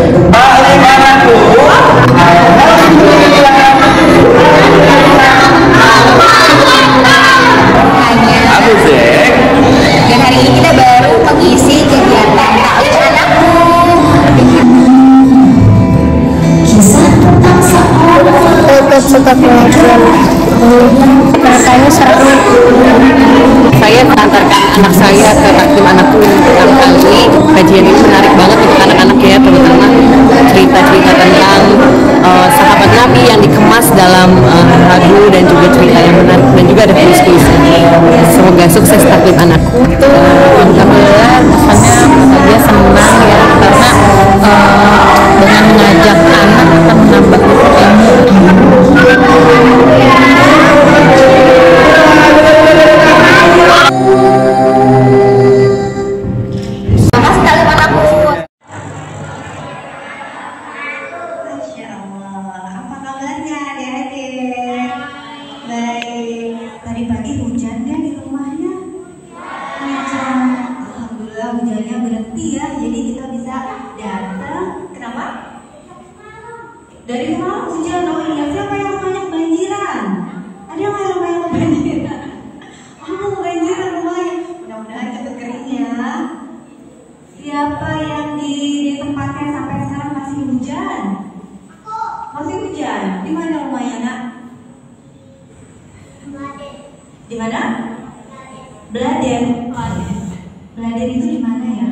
Bagaimanapun, Abu Zek. Dan hari ini kita baru mengisi kegiatan taklim anakku. Kisah tentang seorang suka pengajian. Katanya seru. Saya mengantarkan anak saya ke taklim anakku yang pertama kali. Kajian ini menarik banget untuk anak-anak ya, terutama cerita-cerita tentang sahabat Nabi yang dikemas dalam lagu dan juga cerita yang menarik, dan juga ada kuis-kuis. Semoga sukses taklim anakku. Alhamdulillah, rasanya dia senang ya, karena dengan mengajak anak akan menambah ilmu. Tadi pagi hujan kan di rumahnya? Hujan. Alhamdulillah hujannya berhenti ya, jadi kita bisa datang. Kenapa? Dari malam hujan. Oh iya, siapa yang banyak banjiran? Ada nggak yang banyak banjiran? Oh, banjiran rumahnya. Mudah-mudahan cepat kering ya. Siapa yang di tempatnya sampai sekarang masih hujan? Masih hujan? Di mana rumahnya, Nak? Di mana? Bladen. Bladen itu di mana ya?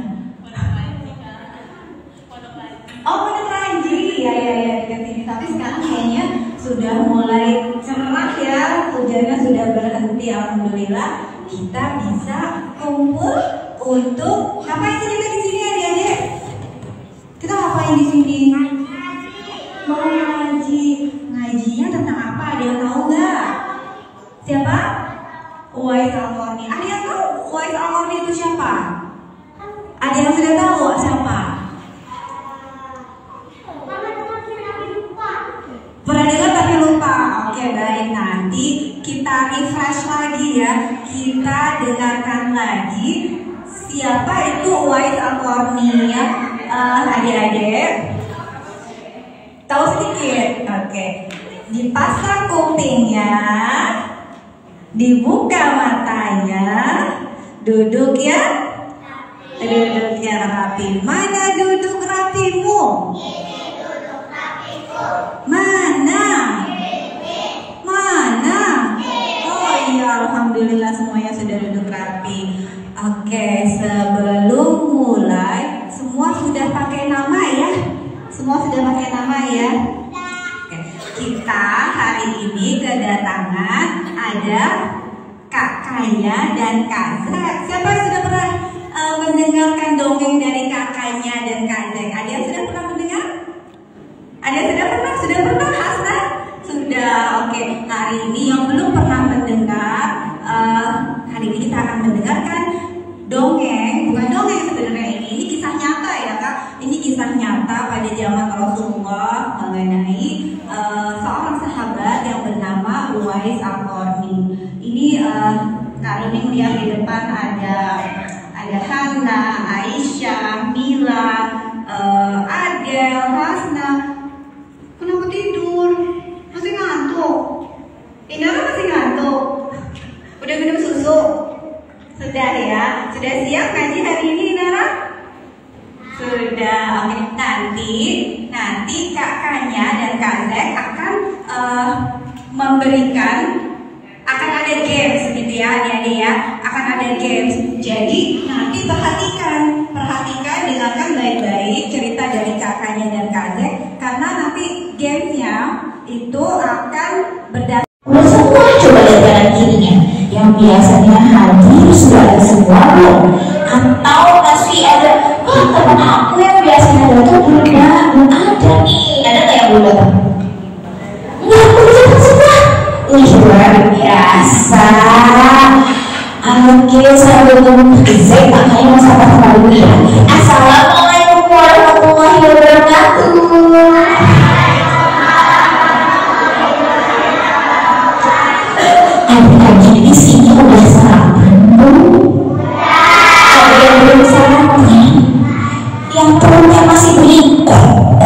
Oh, Pondok Ranji. Ya, dekat sini. Tapi sekarang kayaknya sudah mulai cerah ya. Hujannya sudah berhenti. Alhamdulillah. Kita bisa kumpul untuk ngapain sih kita di sini, adik-adik? Kita ngapain di sini? Mau ngaji. Ngajinya tentang apa? Ada yang tahu nggak? Siapa? Uwais Al-Qarni. Ada yang tahu Uwais Al-Qarni itu siapa? Ada yang sudah tahu siapa? Pernah dengar tapi lupa. Oke, baik, nanti kita refresh lagi ya. Kita dengarkan lagi siapa itu Uwais Al-Qarni ya. Adik-adik tahu sedikit? Oke. Dipasang kupingnya, dibuka matanya, duduk ya, duduk yang rapi. Mana duduk rapimu? Mana? Mana? Oh iya, alhamdulillah semuanya sudah duduk rapi. Oke, sebelum mulai, semua sudah pakai nama ya? Semua sudah pakai nama ya? Kita hari ini kedatangan ada Kak Kaya dan Kak Zek. Siapa yang sudah pernah mendengarkan dongeng dari Kak Kaya dan Kak Zek? Ada yang sudah pernah mendengar? Ada yang sudah pernah? Sudah pernah, Hasna? Sudah, oke. Hari ini yang belum pernah mendengar, hari ini kita akan mendengarkan dongeng. Bukan dongeng sebenarnya, ini kisah nyata ya Kak. Ini kisah nyata pada zaman Rasulullah mengenai seorang sahabat yang bernama Uwais Al-Qarni. Ini Kak Nuning lihat di depan ada Hana, Aisyah, Mila, Adel, Hasna. Kenapa tidur? Masih ngantuk? Inara masih ngantuk? Udah minum susu? Sudah ya? Sudah siap ngaji hari ini Inara? Sudah. Oke. Nanti Kak Kanya dan Kak Zek akan akan ada games gitu ya, adik-adik ya, akan ada games. Jadi nanti perhatikan, dengarkan baik-baik cerita dari Kak Kanya dan Kak Zek, karena nanti gamesnya itu akan berdasarkan. Semua coba lihat kanan kirinya, yang biasanya hadir sudah ada semua belum? Atau masih ada? Wah, teman aku yang biasanya datang belum ada nih. Ada nggak yang belum datang? Nggak, belum datang semua. Ih, luar biasa. Oke, saya belum Zek, makanya mau sapa-sapa dulu ya. Assalamualaikum warahmatullahi wabarakatuh. Adik-adik di sini udah sarapan belum? Ada yang belum sarapan? Yang perutnya masih bengkok.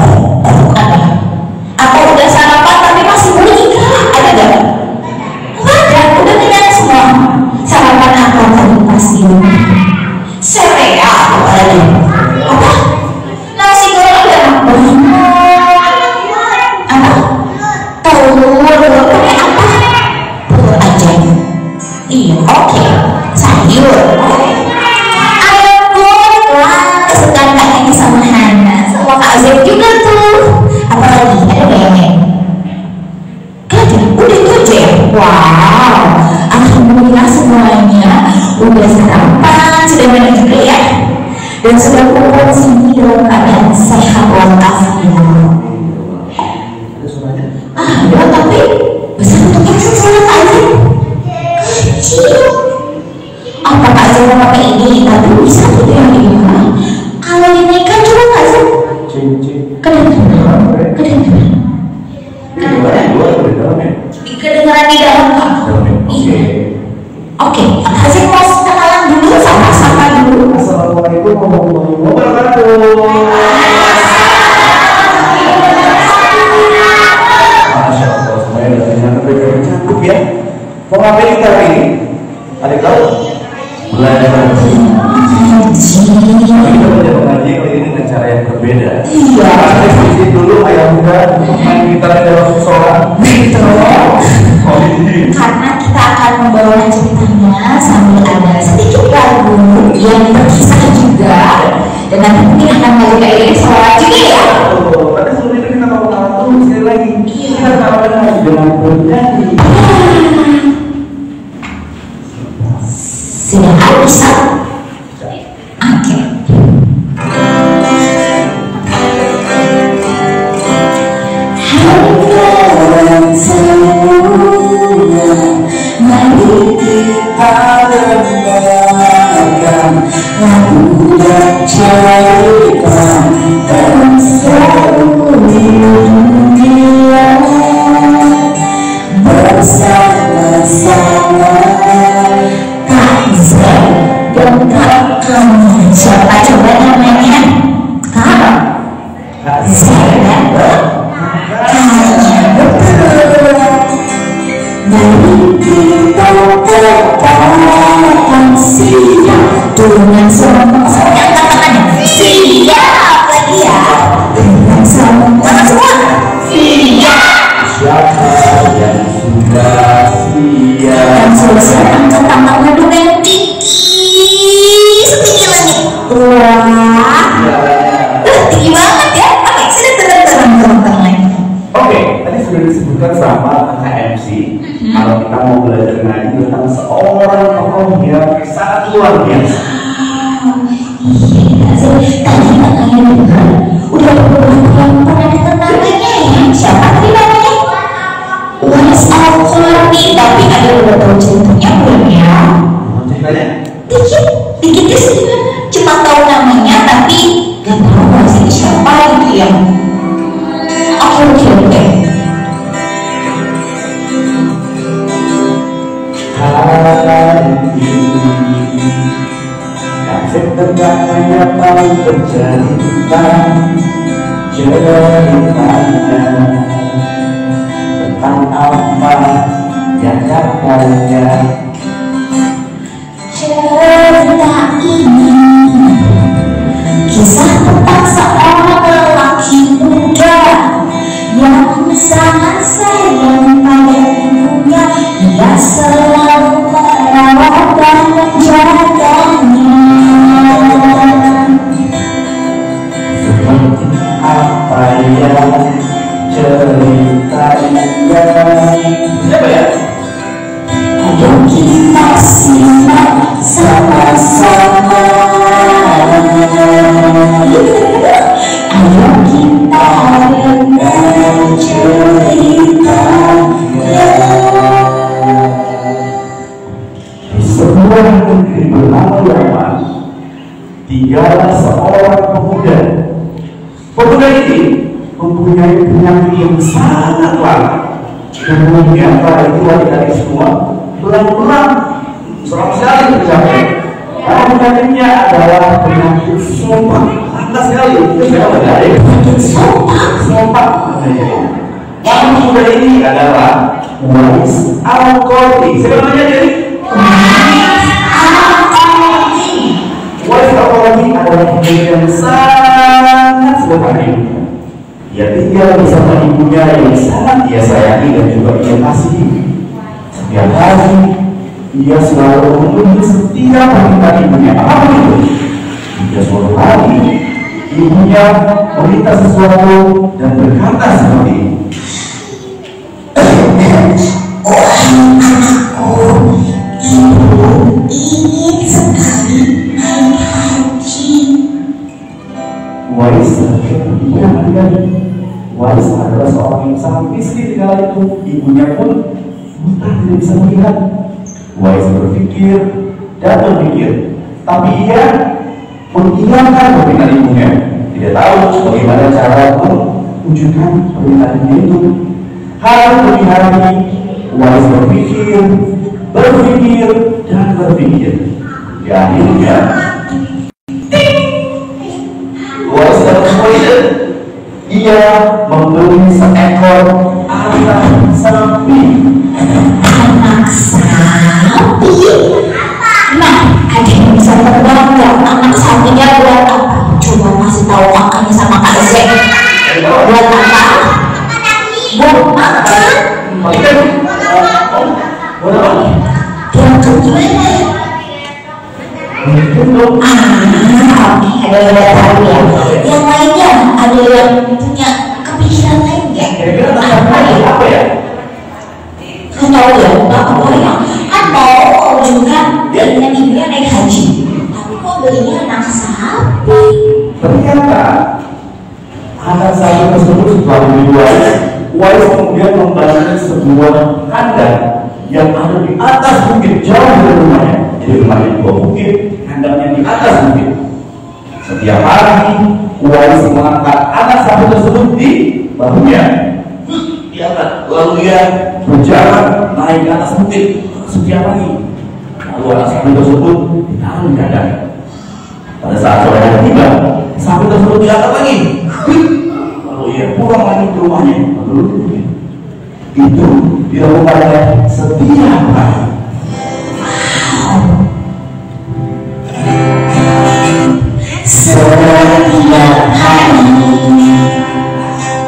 di dalam kak. Oke. Oke, Haji mau kenalan dulu sama-sama dulu. Assalamualaikum warahmatullahi wabarakatuh. Masya Allah, semuanya datangnya cantik ya. Mau ngapain kita hari ini? Adik tahu? Belajar ngaji. Kita belajar ngaji kali ini dengan cara yang berbeda. Iya. Kita dulu ayah muda main gitar dalam sholat. Karena kita akan membawakan ceritanya sambil ada sedikit lagu yang berkisah juga, dan nanti mungkin akan mengajak ini sholat juga ya. Tapi sebelum itu kita mau kenalan dulu sekali lagi. Kita kenalan lagi dengan bernyanyi. Sudah bisa. Oke. Harikan semula, mari kita dengarkan lagu dan cerita seluruh dunia bersama-sama. Dan Kak kamu siapa coba namanya? Kak Zainab. Kayaknya betul. Mari kita katakan siap dengan semangat. Katakan siap lagi ya. Dengan semangat semua. Siap. Siapa yang sudah siap? Dan selesai angkat tangannya dengan setinggi langit. Wah, tinggi banget ya. Oke, sudah turun lagi. Oke, tadi sudah disebutkan sama kakak MC. Kalau kita mau belajar ngaji tentang seorang tokoh yang sangat luar biasa. Tadi katanya dengar udah beberapa yang pernah dengar namanya ya. Siapa tadi namanya? Wais Al-Qarni. Tapi ada beberapa ceritanya belum ya? Ceritanya? Dikit sih, cuma tahu namanya tapi gak tahu masih siapa gitu ya. Oke. Hari ini kasih tentangnya mau bercerita, ceritanya tentang apa yang katanya. Cerita ini kisah tentang seorang lelaki muda yang sangat sayang pada ibunya. Ia selalu merawat dan menjaganya. Seperti apa yang ceritanya? Siapa ya? Ayo kita simak sama-sama. Ayo kita dengar ceritanya. Di sebuah negeri bernama Yaman, tinggallah seorang pemuda. Pemuda ini mempunyai penyakit yang sangat lama. Kemudian para itu adik-adik semua berulang-ulang selama sekali tercapai. Karena penyakitnya adalah penyakit sumpah. Panas sekali. Itu sudah ada penyakit sumpah. Yang pemuda ini adalah Wais Al-Qarni. Siapa namanya jadi? Wais Al-Qarni adalah pemuda yang sangat sederhana. Ia tinggal bersama ibunya yang sangat ia sayangi dan juga ia kasihi. Setiap hari ia selalu memenuhi setiap permintaan ibunya, apapun itu. Jika suatu hari ibunya meminta sesuatu dan berkata seperti ini. Anakku, ibu ingin sekali naik haji. Wais Wais adalah seorang yang sangat miskin di kala itu. Ibunya pun buta, tidak bisa melihat. Wais berpikir dan berpikir, tapi ia mengiyakan permintaan ibunya. Tidak tahu bagaimana cara mewujudkan permintaan ibunya itu. Hari demi hari Wais berpikir, dan berpikir. Di akhirnya, Wais dapat ide. Ia membeli seekor anak sapi. Anak sapi? Nah, ada yang bisa terbang nggak? Anak sapinya buat apa? Coba kasih tahu kakaknya sama Kak Zek. Buat apa? Buat makan. Buat apa? Yang gimana? Oke, ada yang udah tahu ya. Yang lainnya ada yang punya kepikiran lain nggak? Kira-kira apa ya? Kan tahu ya, nggak kebayang. Kan mau juga dengan ibunya naik haji, tapi kok belinya anak sapi? Ternyata anak sapi tersebut setelah dijual, Wais kemudian membangun sebuah kandang yang ada di atas bukit jauh dari rumahnya. Jadi rumahnya di bawah bukit, kandangnya di atas bukit. Setiap hari Wais mengangkat anak sapi tersebut di bahunya, diangkat, lalu dia berjalan naik ke atas bukit setiap hari. Lalu anak sapi tersebut ditaruh di kandang. Pada saat sore hari tiba, sapi tersebut diangkat lagi. Lalu ia pulang lagi ke rumahnya. Itu dilakukannya setiap hari. Setiap hari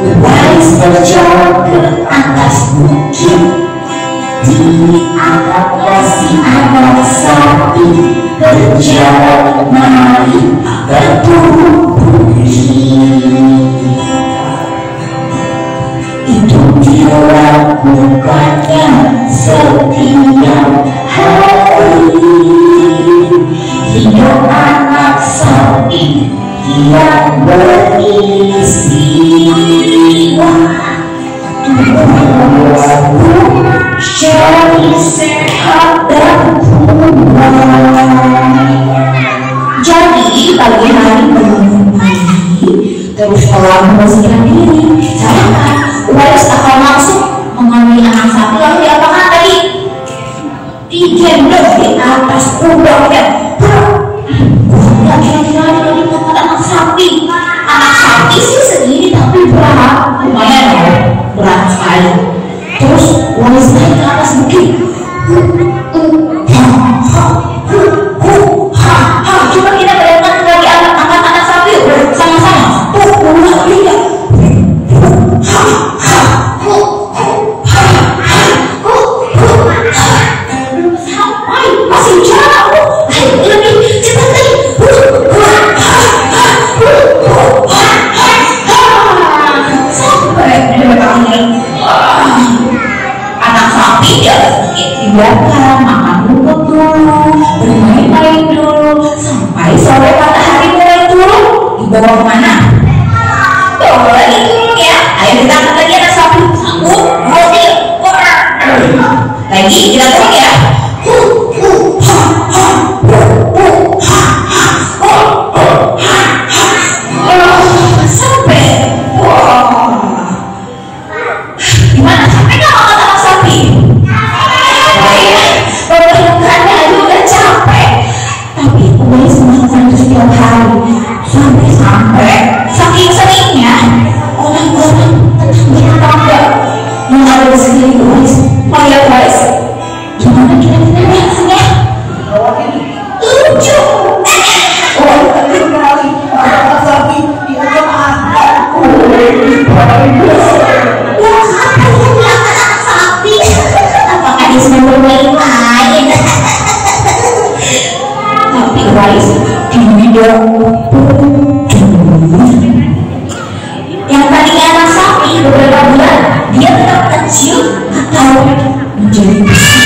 Wais berjalan ke atas bukit. Diangkatnya si anak sapi berjalan naik ke bukit. Itu dilakukannya setiap hari. Hidup anak sapi yang beristimewa, jadi sehat dan kuat. Jadi pagi hari bangun pagi, terus setelah membersihkan diri, Wais akan langsung mengambil anak sapi lalu diapakan tadi? Digendong di atas pundaknya. Nggak kira-kira lagi makan anak sapi. Anak sapi sih segini tapi berat, lumayan loh, berat sekali. Terus Wais naik ke atas bukit. Coba kita bayangkan lagi anak sapi sama-sama. Ulang juga. Sampai masih jauh. Lebih cepat lagi. Sampai di belakangnya. Anak sapi dia dibiarkan makan rumput dulu, bermain-main dulu, sampai sore matahari mulai turun. Dibawa kemana? Bawa lagi turun ya. Ayo kita angkat lagi anak sapi. 1, 2, 3. Lagi kita turun ya. Sampai. Gimana? Sampai nggak makan anak sapi? Membayangkannya aja udah capek. Tapi Wais melakukan itu setiap hari. Sampai saking seringnya orang-orang tetangga yang ada di sekeliling Wais melihat Wais. Gimana kira-kira reaksinya? Lucu. Sapi diajak anakku. Wah, apa yang dilakukan anak sapi? Apakah dia sedang bermain-main? Tapi Wais tidak yang tadinya anak sapi beberapa bulan dia tetap kecil atau menjadi besar.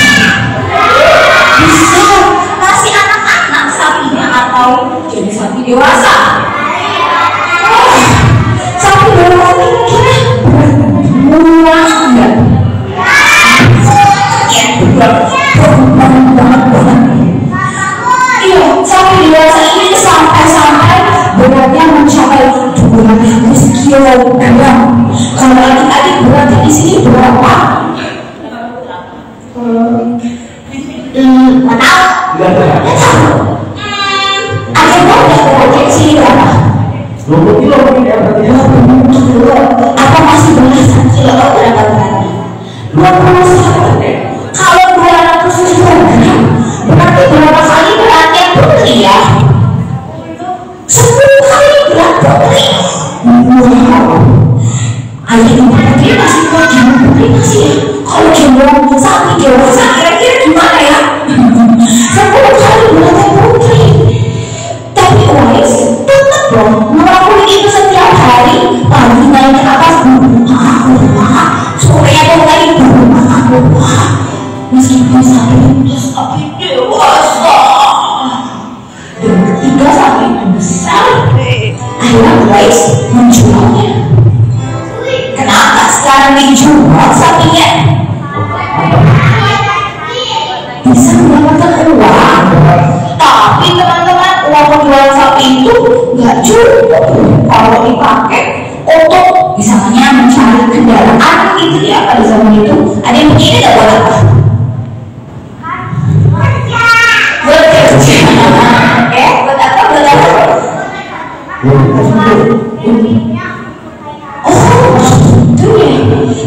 Besar masih anak-anak sapinya atau jadi sapi dewasa. Sapi dewasa kira-kira muat enggak? Ya, banget. Iya, sapi dewasa ini sampai beratnya mencapai 200 kilogram. Kalau adik-adik beratnya di sini berapa? 20 kilo mungkin ya berarti ya. Apa masih belasan kilo berapa berarti? 21 deh. Kalau 200 kilogram berarti berapa kali beratnya putri ya? 10 kali berat putri. Wow. Ayah ibu putri masih kuat, jamu putri masih ya. Kalau jamu sapi dewasa kira-kira gimana ya? 10 kali beratnya putri. Tapi guys, tetap dong melakukan itu setiap hari. Pagi naik ke atas sore ada lagi meskipun sapi dewasa dan ketika sapi itu besar, ayah guys menjualnya. Kenapa sekarang dijual sapinya? Bisa mendapatkan uang. Tapi teman-teman, uang penjualan sapi itu nggak cukup kalau dipakai untuk misalnya mencari kendaraan gitu ya. Pada zaman itu ada yang begini nggak buat apa? Bekerja. Buat apa? Buat apa? Oh, gitu ya.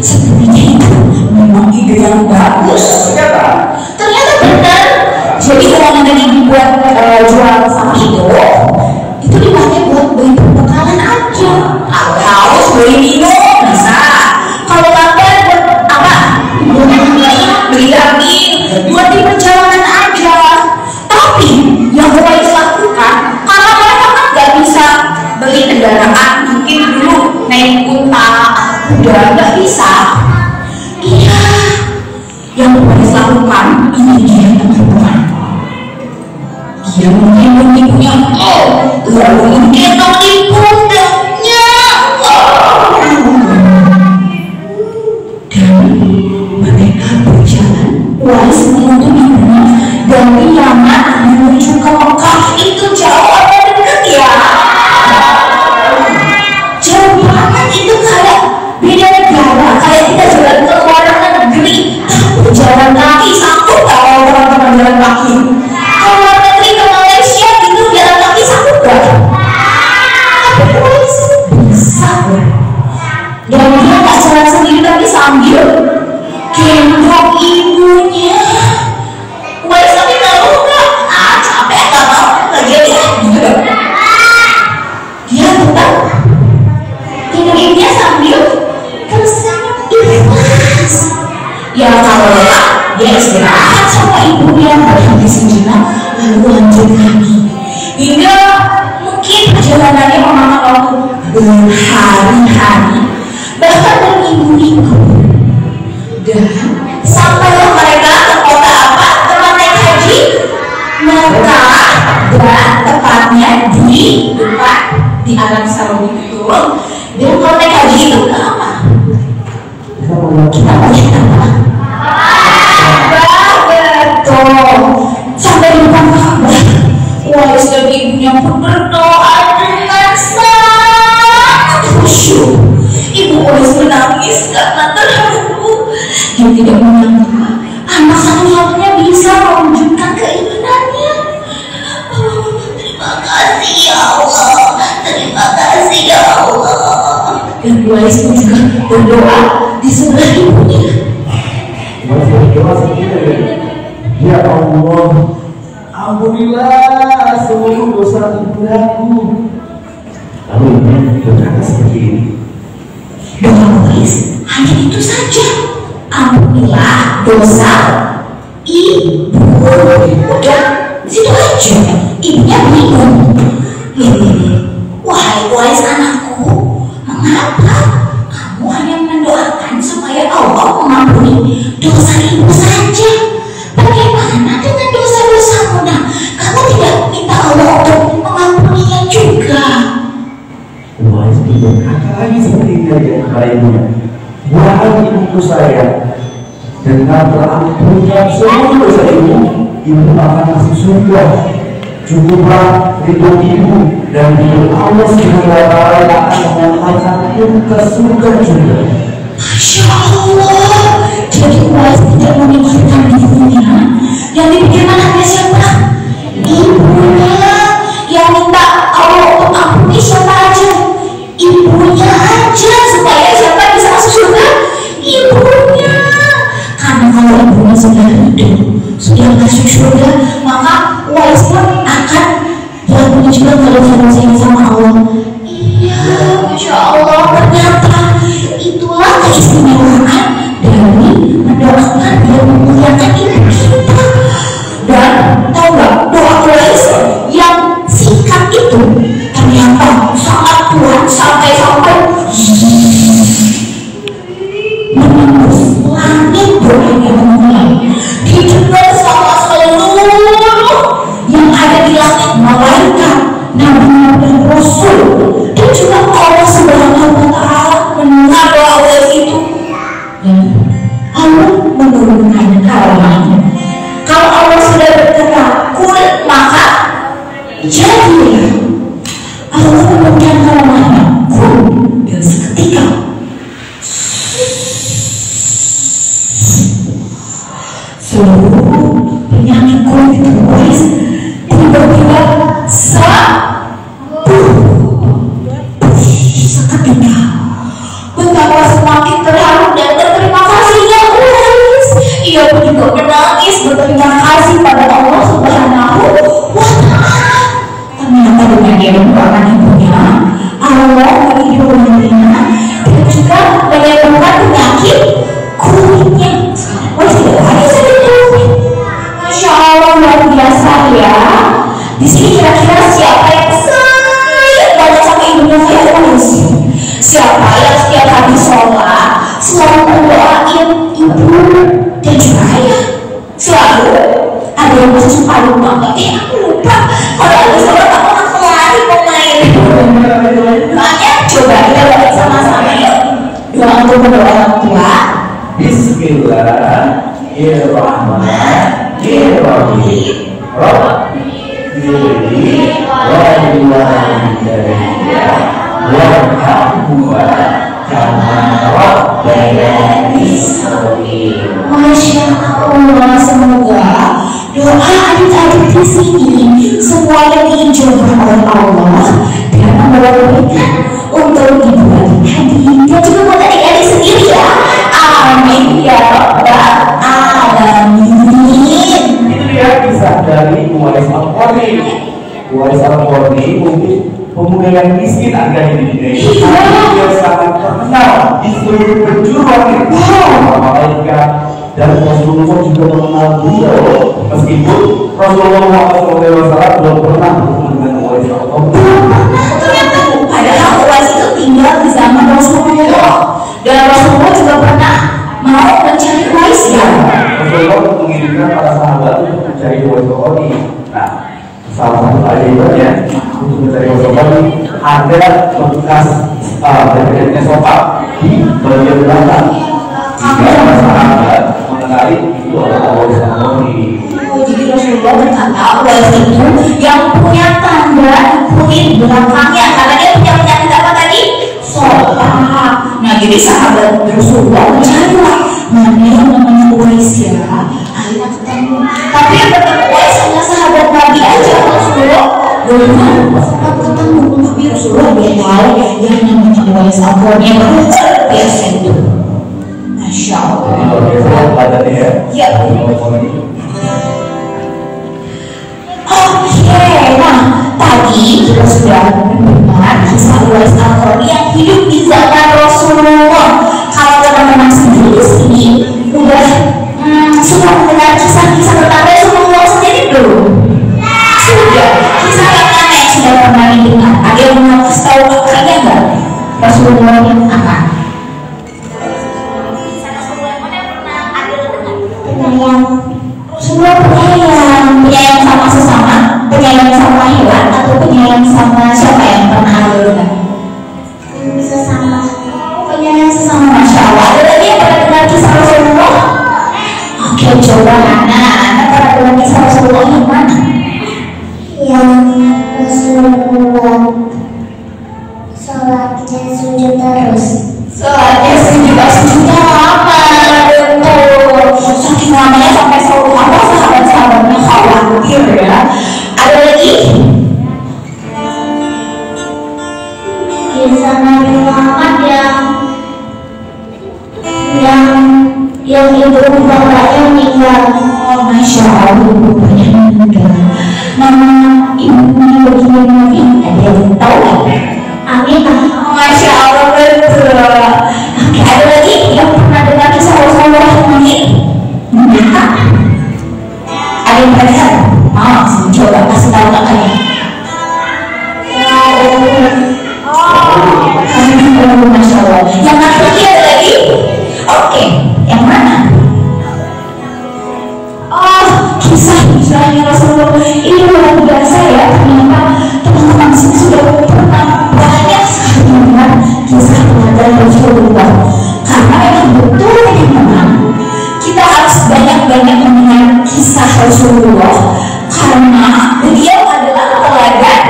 Sebenarnya itu memang ide yang bagus. Ternyata benar. Jadi uang yang tadi dibuat jual sapi itu dipakai buat beli perbekalan aja. Kalau haus beli minum bisa. Kalau lapar buat apa? Beli daging, buat di perjalanan aja. Tapi yang Wais lakukan, karena mereka kan nggak bisa beli kendaraan, mungkin dulu naik unta, kuda nggak bisa. Iya, yang Wais lakukan ini dia teman-teman. Dia mungkin punya lalu gendong di pundaknya. Dan mereka berjalan. Wais menuntut ibunya dari Yaman menuju ke Mekah. Itu jauh apa dekat ya? Jauh banget, itu kayak beda negara. Kayak kita jalan ke luar negeri, jalan kaki satu kalau teman-teman jalan kaki. Kalau negeri ke Malaysia gitu jalan kaki satu berapa? Tapi Wais bisa. Dan dia nggak jalan sendiri tapi sambil gendong ibunya. Wais tapi tahu nggak? Capek nggak mau lagi dia. Dia tetap gendong ibunya sambil tersenyum ikhlas. Ya kalau lelah dia istirahat sama ibunya, berhenti sejenak lalu lanjut lagi. Hingga mungkin perjalanannya memakan waktu berhari-hari, bahkan berminggu-minggu. Dan sampailah mereka ke kota apa? Tempat naik haji Mekah, dan tepatnya di depan di Arab Saudi itu. Dan kalau naik haji itu ke apa? Kita mau apa? Betul. Sampai di depan Ka'bah, Wais dan ibunya pun berdoa dengan sangat khusyuk. Ibu Wais menangis karena terharu. Dia tidak menyangka anak satu-satunya bisa mewujudkan keinginannya. Oh, terima kasih ya Allah, terima kasih ya Allah. Dan Wais pun juga berdoa di sebelah ibunya. Ya Allah, ampunilah seluruh dosa ibundaku. Lalu ibunya berkata seperti ini. Doa Wais hanya itu saja. Ampunilah dosa ibu. Udah, situ aja. Ibunya bingung. Wahai Wais anakku, mengapa kamu hanya mendoakan supaya Allah mengampuni dosa ibu saja? Bagaimana dengan dosa-dosamu? Nah, kamu tidak minta Allah untuk mengampuninya juga. Wais berkata lagi seperti ini kepada ibunya. Wahai ibuku sayang, dengan terampunnya seluruh dosa ibu akan masuk surga. Cukuplah ridho ibu dan ridho Allah Subhanahu wa Ta'ala akan mengantarkanku ke surga juga. Masya Allah. Jadi Wais tidak memikirkan ibunya. Yang dipikirkan hanya siapa? Ibunya. Yang minta Allah untuk ampuni siapa aja? sudah hidup, sudah masuk surga, maka Uwais pun akan menunjukkan kalau sama Allah. Iya, Masya Allah, ternyata itulah keistimewaan dari mendoakan dan memuliakan ibu kita. Dan tahu nggak, doa Uwais yang singkat itu ternyata sangat kuat sampai menembus langit doanya dunia, didengar sama seluruh yang ada di langit, malaikat, nabi-nabi, rasul, dan juga Allah Subhanahu wa Ta'ala mendengar doa Uwais itu, dan Allah menurunkan karunia. Kalau Allah sudah berkata kul, maka jadilah. Allah menurunkan karunia kul, dan seketika seluruh penyakit kulit Uwais tiba-tiba seketika. Betapa semakin terharu dan berterima kasihnya Uwais. Ia pun juga menangis berterima kasih pada Allah Subhanahu wa Ta'ala. Ternyata dengan dia mendoakan ibunya, Allah menghidupkannya dan juga menyembuhkan penyakit kulitnya. Uwais tidak lagi sakit kulit. Masya Allah, luar biasa ya. Di sini kira-kira siapa yang sayang banget sama ibunya kayak Uwais? Siapa yang setiap hari sholat selalu mendoain ibu dan juga ayah? Selalu ada yang suka lupa nggak? Aku lupa. Kalau ada sholat aku langsung lari mau main. Makanya coba kita baca sama-sama yuk. Doa untuk berdoa orang tua. Bismillahirrahmanirrahim. Rabbi warhamhuma kama rabbayani shaghira. Masya Allah, semoga doa adik-adik di sini semuanya diijabah oleh Allah dan membawa berkah untuk ibu adik-adik dan juga buat adik-adik sendiri ya. Amin ya rabbal alamin. Itu dia kisah dari Uwais Al-Qarni. Uwais Al-Qarni mungkin pemuda yang miskin agak di dunia ini, tapi dia sangat terkenal di seluruh penjuru langit. Malaikat dan Rasulullah juga mengenal beliau, meskipun Rasulullah SAW belum pernah bertemu dengan Uwais Al-Qarni. Padahal Uwais itu tinggal di zaman Rasulullah dan Rasulullah juga pernah mau mencari Uwais ya. Rasulullah mengirimkan para sahabat untuk mencari Uwais Al-Qarni. Nah, salah satu ajaibnya untuk mencari Uwais Al-Qarni ada bekas bagiannya sofa di bagian belakang. Jika para sahabat mengenali itu adalah Uwais Al-Qarni. Jadi Rasulullah berkata Uwais itu yang punya tanda kulit belakangnya karena dia punya penyakit apa tadi? Sofa. Nah jadi sahabat Rasulullah mencarilah mana yang namanya Uwais ya. Akhirnya ketemu. Tapi yang ketemu Uwais hanya sahabat Nabi aja. Rasulullah belum sempat ketemu, tapi Rasulullah dia tahu yang namanya Uwais Al-Qarni yang luar biasa itu. Masya Allah. Badannya ya. Ya. Oke, nah tadi kita sudah mendengar kisah Uwais Al-Qarni yang hidup di zaman Rasulullah. Kalau teman-teman sendiri di sini udah sudah mendengar kisah-kisah tentang Rasulullah sendiri belum? Sudah. Kisah yang mana yang sudah pernah didengar? Ada yang mau kasih tahu kalian nggak? Rasulullah yang apa? Kisah Rasulullah yang mana yang pernah ada dengar? Penyayang. Rasulullah penyayang sama sesama, penyayang sama hewan, atau penyayang sama siapa yang pernah ada dengar? Sesama. Penyayang sesama. Masya Allah. Ada lagi yang pernah dengar kisah Rasulullah? Oke, coba Anda pernah dengar kisah Rasulullah yang mana? Yang Rasulullah sholatnya sujud terus. Sholatnya sujudnya lama, betul. Saking lamanya sampai sahabat-sahabatnya khawatir ya. Ada lagi? Kisah Nabi Muhammad yang yang hidup bapaknya meninggal. Oh, Masya Allah, bapaknya meninggal. Nama ibunya begini, ada yang tahu nggak? Aminah. Oh, Masya Allah, betul. Oke, ada lagi yang pernah dengar kisah Rasulullah ini? Enggak. Ada yang pernah dengar? Mau coba kasih tahu kakaknya. Masya Allah. Yang laki-laki ada lagi? Oke, yang mana? Oh, kisahnya Rasulullah ini luar biasa ya. Ternyata teman-teman sini sudah pernah banyak sekali mendengar kisah teladan Rasulullah. Karena memang betul teman-teman, kita harus banyak-banyak mendengar kisah Rasulullah karena beliau adalah teladan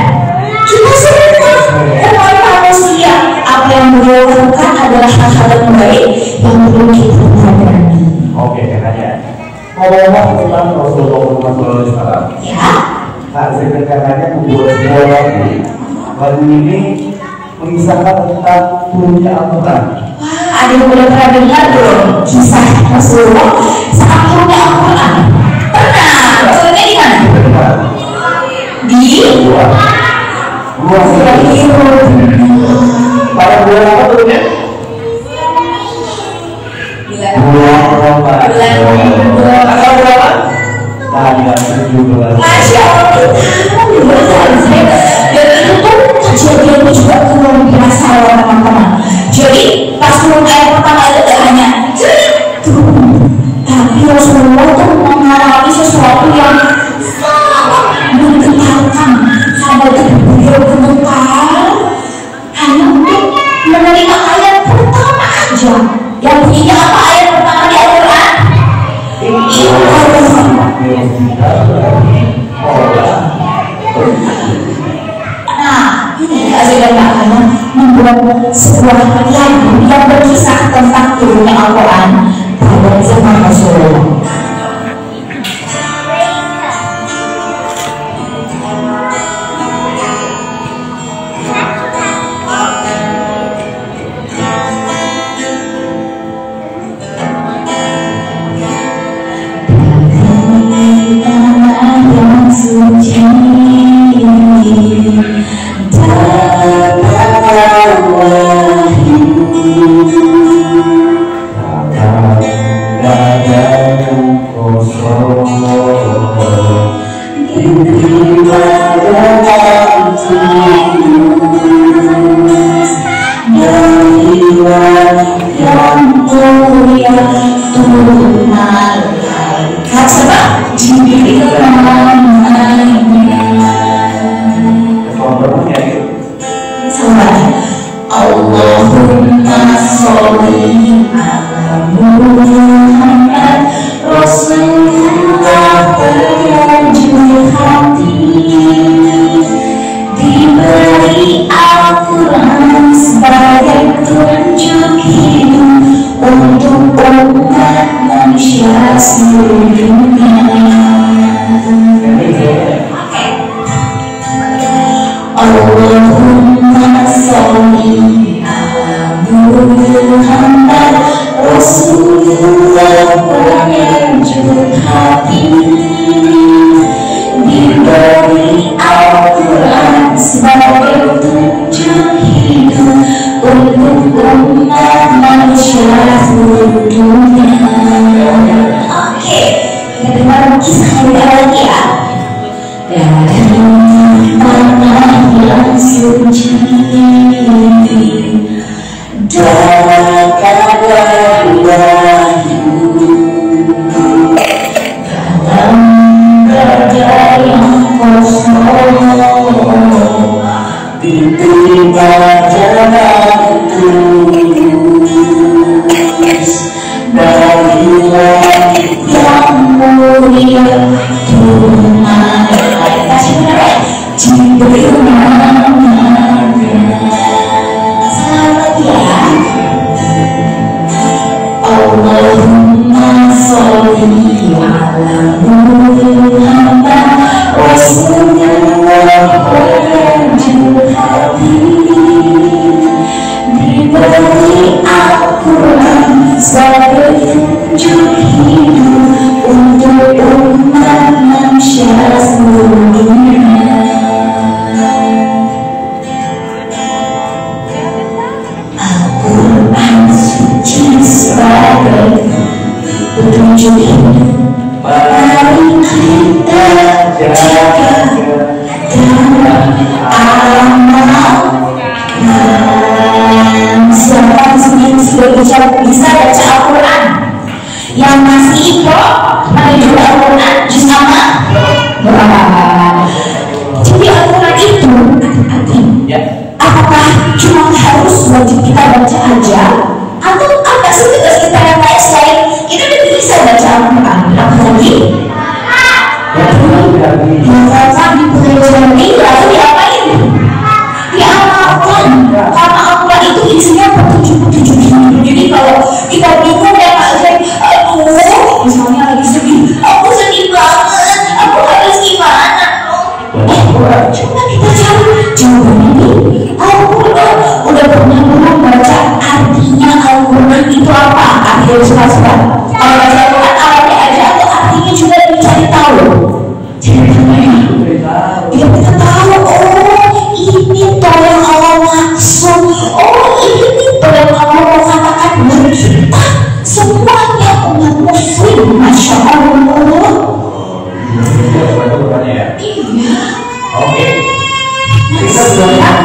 kita semua, umat manusia. Apa yang beliau lakukan adalah hal-hal yang baik yang perlu kita teladani. Oke, katanya ngomong tentang Rasulullah SAW. Ya. Kak Zek katanya membuat sebuah lagu. Lagu ini mengisahkan tentang turunnya Al-Quran. Wah, ada yang udah pernah dengar belum kisah Rasulullah saat turunnya Al-Quran? Pernah. Turunnya di mana? Di pada bulan apa turunnya? Bulan Ramadan. Tanggal berapa? Tanggal 17. Masya Allah, dan itu tuh kejadiannya juga luar biasa loh teman-teman. Jadi pas turun ayat pertama itu tidak hanya turun, tapi Rasulullah tuh mengalami sesuatu yang sangat menggetarkan sampai beliau gemetar hanya untuk menerima ayat pertama aja. Yang bunyinya apa ayat pertama di Al-Quran? Nah, ini keajaiban makanya membuat sebuah lagu yang berkisah tentang turunnya Al-Quran pada zaman Rasulullah. Allahumma sholli ala Muhammad Rasulullah penyanjung hati, diberi Al-Quran sebagai tunjuk hidup untuk umat manusia seluruh dunia. Allahumma sholli ala Muhammad Rasulullah penyanjung hati, diberi Al-Quran sebagai tunjuk hidup untuk umat manusia seluruh dunia. Oke, kita dengar kisah lagi ya. Dari tanah yang suci datanglah wahyu dalam dada yang kosong, diterima jalan tulus dari langit yang mulia tunai. Jibril namanya, selamat ya. Allah menuju indah. Mari kita jaga dan amalkan. Siapa di sini sudah bisa baca Al-Quran? Yang masih ikut menuju Al-Quran juz apa? Jadi Al-Quran itu apakah cuma harus wajib kita baca aja, atau apa sih tugas kita yang lain selain kita udah bisa baca Al-Quran? Apa lagi? Diamalkan, dipelajari, lalu diapain? Diamalkan. Karena Al-Quran itu isinya petunjuk-petunjuk hidup. Jadi kalau kita bingung ya Pak Zek, aduh, misalnya lagi sedih, aku sedih banget, aku harus gimana? Coba kita cari jawabannya nih. Al-Quran udah pernah belum baca artinya Al-Quran itu apa? Artinya suka-suka. Kalau baca Al-Quran awalnya aja atau artinya juga dicari tahu. Ya kita tahu, oh ini toh yang Allah maksud, oh ini toh yang Allah mau katakan buat kita semuanya umat muslim. Masya Allah. Iya. Oke. Kita sudah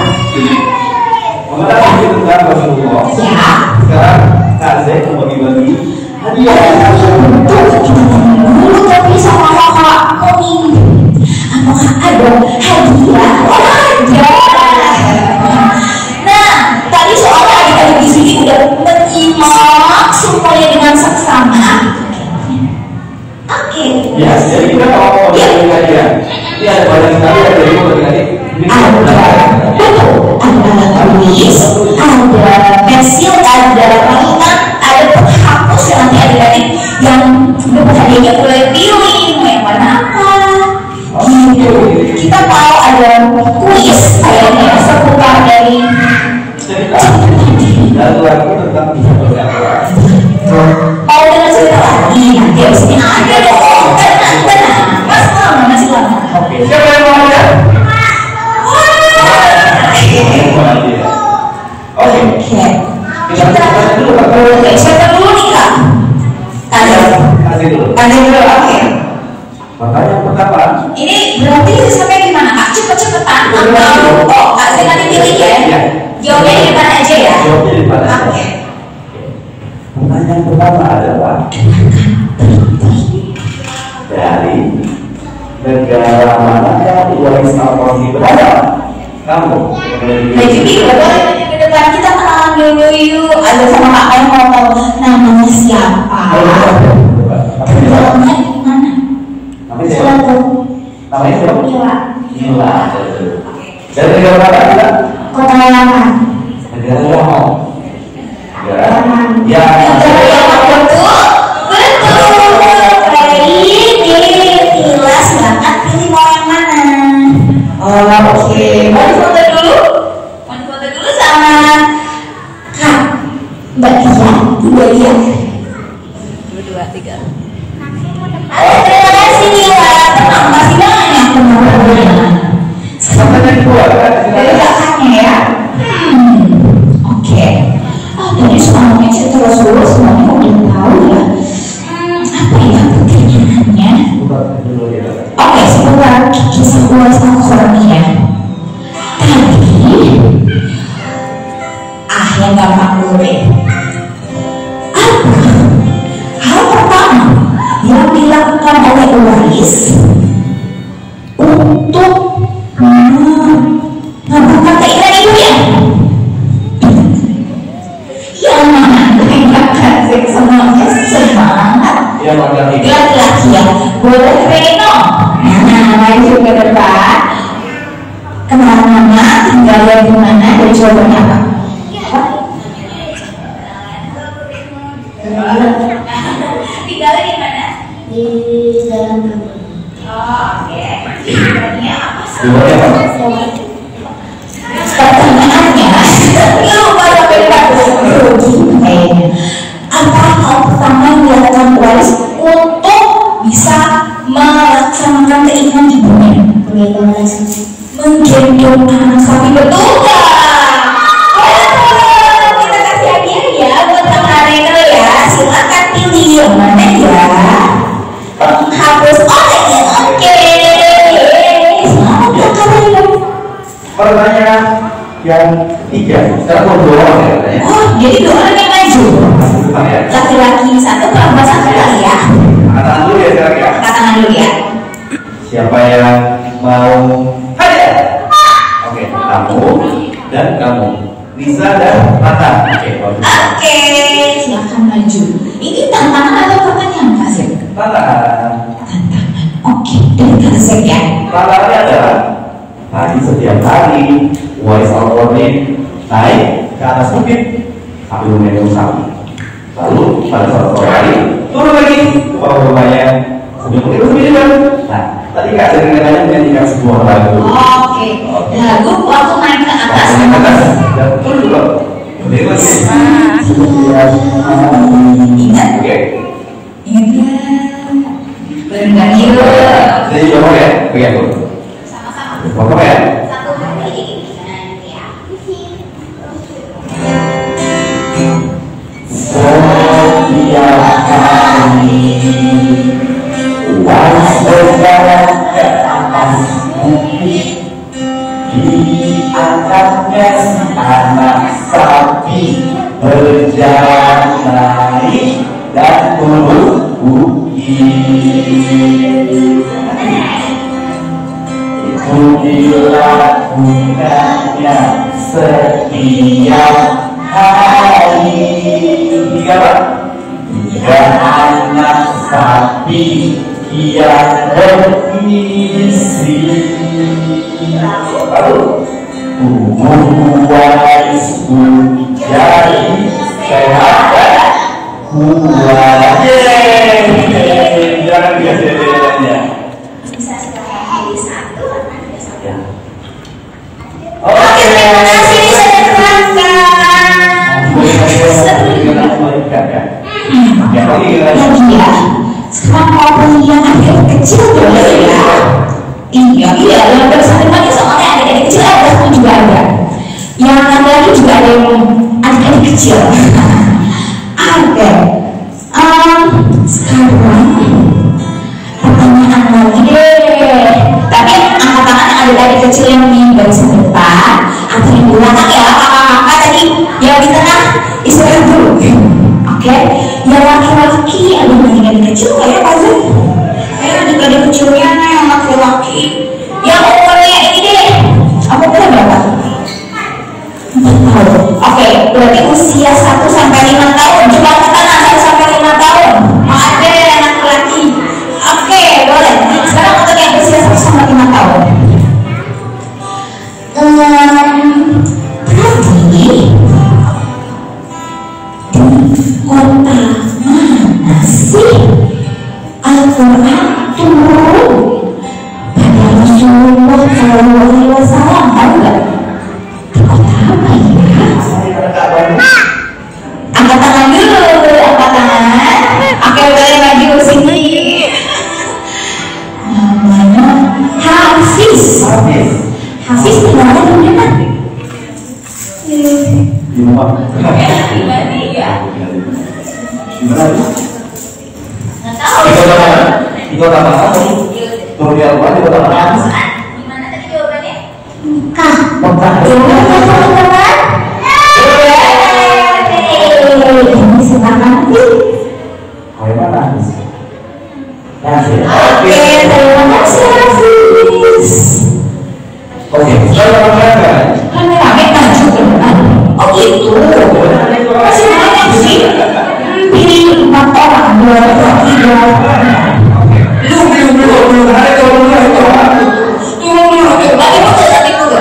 mengetahui tentang Rasulullah. Ya. Sekarang Kak Zek mau bagi-bagi hadiah. Betul, kita tanya dulu tapi sama kakak Komi. Apakah ada hadiah? Oh ada. Nah, tadi soalnya adik-adik di sini udah menyimak semuanya dengan seksama. Oke. Ya, jadi kita mau bagi hadiah. Ini ada banyak sekali ya dari adik-adik. Betul, ada tulis, ada pensil, ada mainan, ada penghapus yang nanti adik-adik yang hadiahnya boleh pilih mau yang warna apa. Gitu. Kita mau ada kuis kayaknya seputar dari cerita dan lagu tentang kisah Al-Quran. mau dengar cerita lagi nanti abis ini ada dong. Tenang, masih lama. Oke, siapa yang mau hadiah? Oke. Kita dulu Kak. Oke, siapa dulu nih Kak? Kasih dulu. Kasih dulu, oke. Pertanyaan pertama. Ini berarti sampai di mana Kak? Cepet-cepetan atau Kak saya nanti pilih ya? Iya. Jawabnya di depan aja ya? Jawabnya di depan aja. Oke. Pertanyaan pertama adalah dari negara manakah waris Al-Qur'an berada? Kamu. Nah jadi boleh ke depan kita kenalan dulu yuk. Ada sama Kak yang mau tahu namanya siapa? Namanya mana? Namanya siapa? Namanya siapa? Mila. Mila. Dari negara mana kita? Kota Yaman. Negara Yaman. Ya. Negara Yaman betul? Betul. Baik, jelas banget. Pilih mau yang mana? Oh, oke. Mau difoto dulu? Mau difoto dulu sama Kak Mbak Dia, Mbak Dia. 2, 3. Terima kasih Mila. Tenang, masih banyak teman-teman. Sampai kedua kan? Dari kakaknya ya. Oke. Oh, tadi semuanya cerita Rasulullah semuanya udah tahu ya. Apa ya pertanyaannya? Oke, sebentar kisah ulas Al-Quran ya. Tadi yang gampang dulu deh. Apa hal pertama yang dilakukan oleh waris untuk membuka keinginan ibunya? Yang mana? Yang kasih semuanya semangat. Yang Laki-laki ya, boleh Reno. Nah, maju ke depan. Kemana-mana, tinggalnya di mana dan jawabannya apa? Tinggalnya di mana? Di dalam rumah. Oh, oke. Jawabannya apa sih? Pertanyaannya, ya lupa sampai kayaknya. Apa hal pertama yang dilakukan waris untuk bisa melaksanakan keinginan ibunya? Menggendong anak sapi, betul nggak? Kita kasih hadiah ya buat Kak Reno ya. Silakan pilih yang mana ya. yang tiga. Sekarang mau dua orang ya katanya. Oh, jadi 2 orang yang maju. Depan ya. Laki-laki 1, perempuan 1 kali ya. Angkat tangan dulu ya sekarang ya. Angkat tangan dulu ya. Siapa yang mau hadir? Oke, kamu dan kamu. Lisa dan Tata. Oke, bagus. Oke, silakan maju. Ini tantangan atau pertanyaan, Kak Zek? Tata. Tantangan. Oke, dari Kak Zek ya. Tantangannya adalah tadi setiap hari voice out warning naik ke atas bukit ambil minum sapi. Lalu pada suatu sore hari turun lagi ke bawah rumahnya sambil mengirim minum. Nah, tadi Kak Zek katanya menyanyikan sebuah lagu. Oke, lagu waktu naik ke atas. Naik ke atas dan turun dulu. Berdiri lagi. Ingat? Oke. Ingat. Berenang yuk. Jadi coba ya, pegang dulu. Sama-sama. Potong ya. Satu kali. Ya. Setiap hari uang berjalan ke atas bukit, diangkatnya si anak sapi berjalan naik dan turun bukit. Itu dilakukannya setiap hari. Tiga Pak. Tiga anak sapi yang berisi. Lalu tubuh warisku jadi sehat dan kuat. Yeay, jangan biasa-biasanya. Bisa sekarang pilih 1 atau ada 1. Oke, Terima kasih bisa Tadi ya, sekarang mau pilih yang adik kecil boleh ya? Iya, yang bersama soalnya adik-adik kecil ada pun juga ada. Yang lagi juga ada yang adik-adik kecil. Ada. Sekarang pertanyaan lagi deh. Tapi angkat tangan adik-adik kecil yang di barisan depan atau yang di belakang ya, kakak-kakak tadi yang di tengah istirahat dulu. Oke, yang laki-laki ada adik-adik kecil nggak ya, Pak Zul? Adik-adik kecilnya yang laki-laki yang umurnya ini deh, umurnya berapa? 4 tahun. Oke, berarti usia 1 sampai 5 tahun. Coba angkat tangan 1 sampai 5 tahun. Ada yang laki-laki. Oke, boleh. Sekarang untuk yang usia 1 sampai 5 tahun. Tadi di kota mana sih Al-Quran turun pada Rasulullah SAW? Tahu nggak? Di kota apa ya? Angkat tangan dulu, angkat tangan. Oke, boleh maju sini. Namanya Hafiz. Hafiz tinggalnya di mana? di rumah. Pribadi ya. Di mana? Nggak tahu. Di kota mana? Di kota mana? Turun di Al-Quran di kota mana? Gimana tadi jawabannya? Mekah. Teman-teman. Ini silakan. Oh, yang mana? Oke, terima kasih Hafiz. Oke, sekarang apa? Rame-rame maju ke depan. Oh gitu. Masih banyak sih. Pilih 4 orang, 2 orang, 3 orang. Belum ada Lagi foto, lagi foto.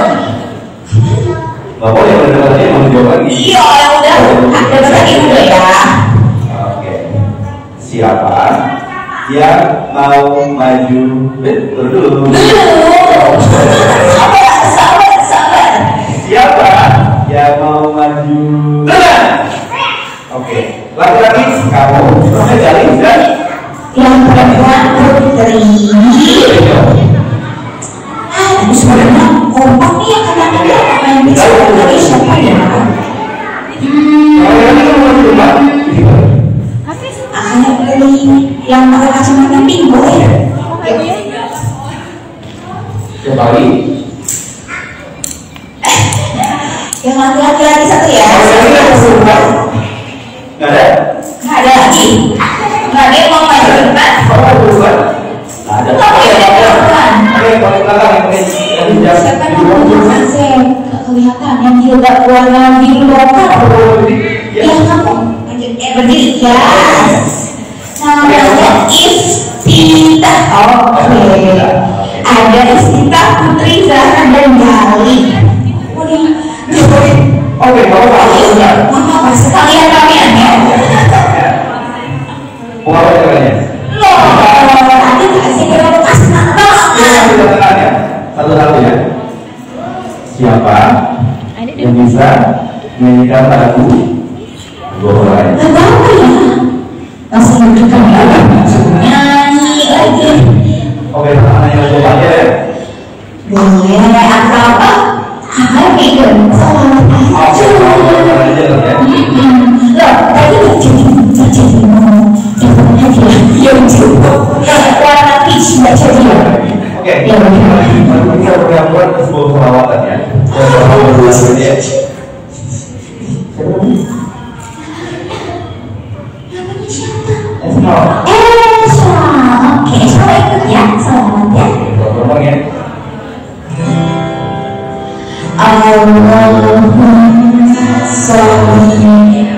Gak boleh bener-bener mau jawab lagi. Iya, yang udah ada lagi udah ya. Oke. Siapa yang mau maju? Dulu. Sabar. Siapa yang mau maju? Oke. Laki-laki kamu. Jalin dan Yang perempuan Putri. Tapi sebenarnya kompak nih yang kadang-kadang apa yang bisa dari siapa ya? Akan pilih yang pakai kacamata pinggul ya. kembali. Yang laki-laki satu ya. Nggak ada? Nggak ada lagi. Nggak ada yang mau maju depan. Oh, bukan. Nggak ada. Oh ya udah bukan. Oke, paling belakang ini. Siapa namanya? Saya nggak kelihatan. Yang juga warna biru lokal. Ya kamu. Berdiri ya. Namanya Istita. Oke. Ada Istita, Putri, Zahra, dan Gali. Oke, bapak tahu. Mama sekalian kalian ya. Mau apa caranya? Loh, tadi kasih bekas nama. Satu-satu ya. Siapa yang bisa menyanyikan lagu Gohoraya? Gak apa ya. Langsung dudukkan ya. Nyanyi aja. Oke, tangannya yang coba aja ya. Boleh apa? Hai, salam aja. Loh, tadi nggak jadi mau dapat hadiah yang cukup warna peach nggak jadi ya? Oke, kita bergabung sebuah perawatan ya. Esma. Oke, Esma ikut ya, selamat ya. Ngomong ya. Allahumma sholli